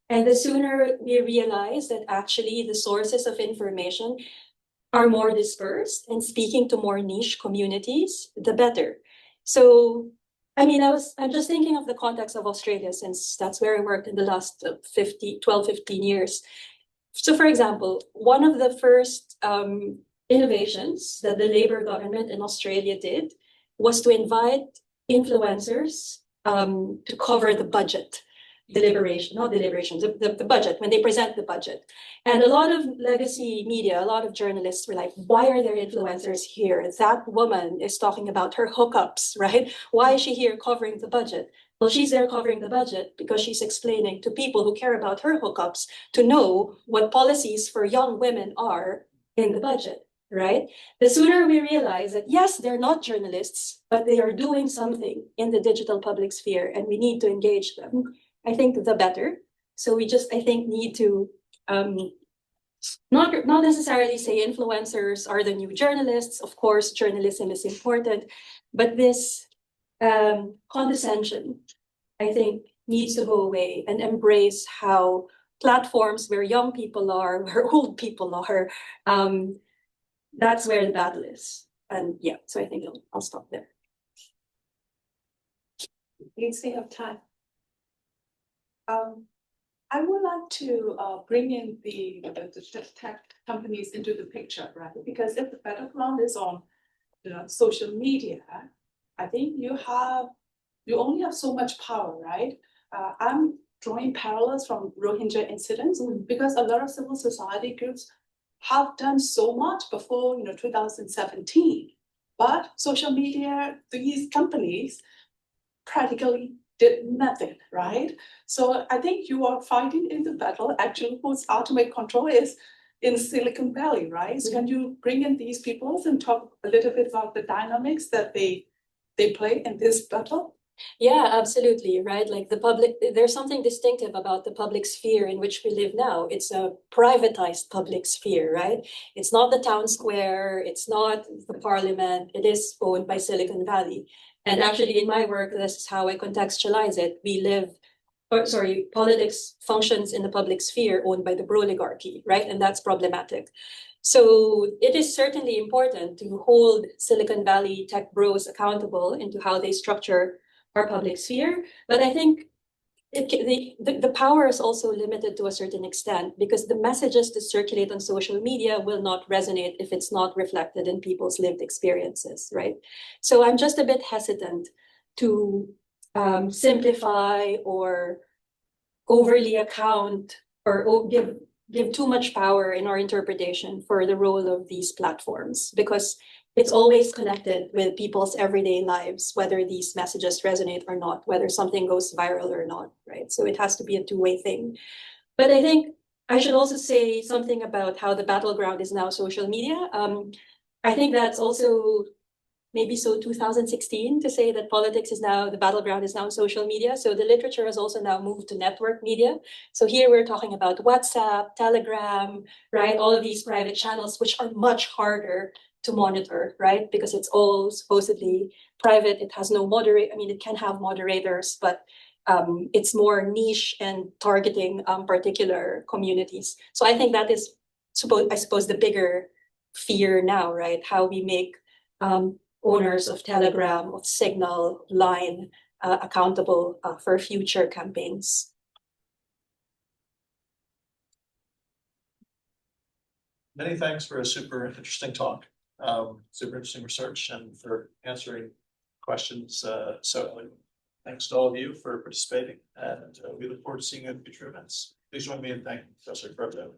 And the sooner we realize that actually the sources of information are more dispersed and speaking to more niche communities, the better. So, I mean, I'm just thinking of the context of Australia, since that's where I worked in the last 12, 15 years. So for example, one of the first innovations that the Labour government in Australia did was to invite influencers to cover the budget. The budget, when they present the budget. And a lot of legacy media, a lot of journalists were like, why are there influencers here? That woman is talking about her hookups, right? Why is she here covering the budget? Well, she's there covering the budget because she's explaining to people who care about her hookups to know what policies for young women are in the budget. right? The sooner we realize that, yes, they're not journalists, but they are doing something in the digital public sphere and we need to engage them, I think the better. So we just, I think, need to not necessarily say influencers are the new journalists. Of course, journalism is important, but this condescension, I think, needs to go away and embrace how platforms where young people are, where old people are, that's where the battle is. And yeah, so I think I'll stop there. Please we have time. I would like to bring in the tech companies into the picture, right? Because if the battleground is on social media, I think you only have so much power, right? I'm drawing parallels from Rohingya incidents because a lot of civil society groups have done so much before 2017, but social media, these companies practically did nothing, right? So I think you are fighting in the battle. Actually, whose ultimate control is in Silicon Valley, right? So can you bring in these people and talk a little bit about the dynamics that they play in this battle? Yeah, absolutely, right? Like the public, there's something distinctive about the public sphere in which we live now. It's a privatized public sphere, right? It's not the town square, it's not the parliament, it is owned by Silicon Valley. And actually in my work, this is how I contextualize it. Politics functions in the public sphere owned by the oligarchy, right? And that's problematic. So it is certainly important to hold Silicon Valley tech bros accountable into how they structure our public sphere. But I think the power is also limited to a certain extent because the messages that circulate on social media will not resonate if it's not reflected in people's lived experiences, right? So I'm just a bit hesitant to simplify or overly account or give too much power in our interpretation for the role of these platforms because it's always connected with people's everyday lives, whether these messages resonate or not, whether something goes viral or not, right? So it has to be a two-way thing. But I think I should also say something about how the battleground is now social media. I think that's also maybe so 2016 to say that politics is now, the battleground is now social media. So the literature has also now moved to network media. So here we're talking about WhatsApp, Telegram, right? All of these private channels, which are much harder to monitor, right? Because it's all supposedly private. It has no it can have moderators, but it's more niche and targeting particular communities. So I think that is, I suppose, the bigger fear now, right? How we make owners of Telegram, of Signal, Line accountable for future campaigns. Many thanks for a super interesting talk, super interesting research, and for answering questions so thanks to all of you for participating, and we look forward to seeing you in future events. Please join me in thanking Professor Ferdinand.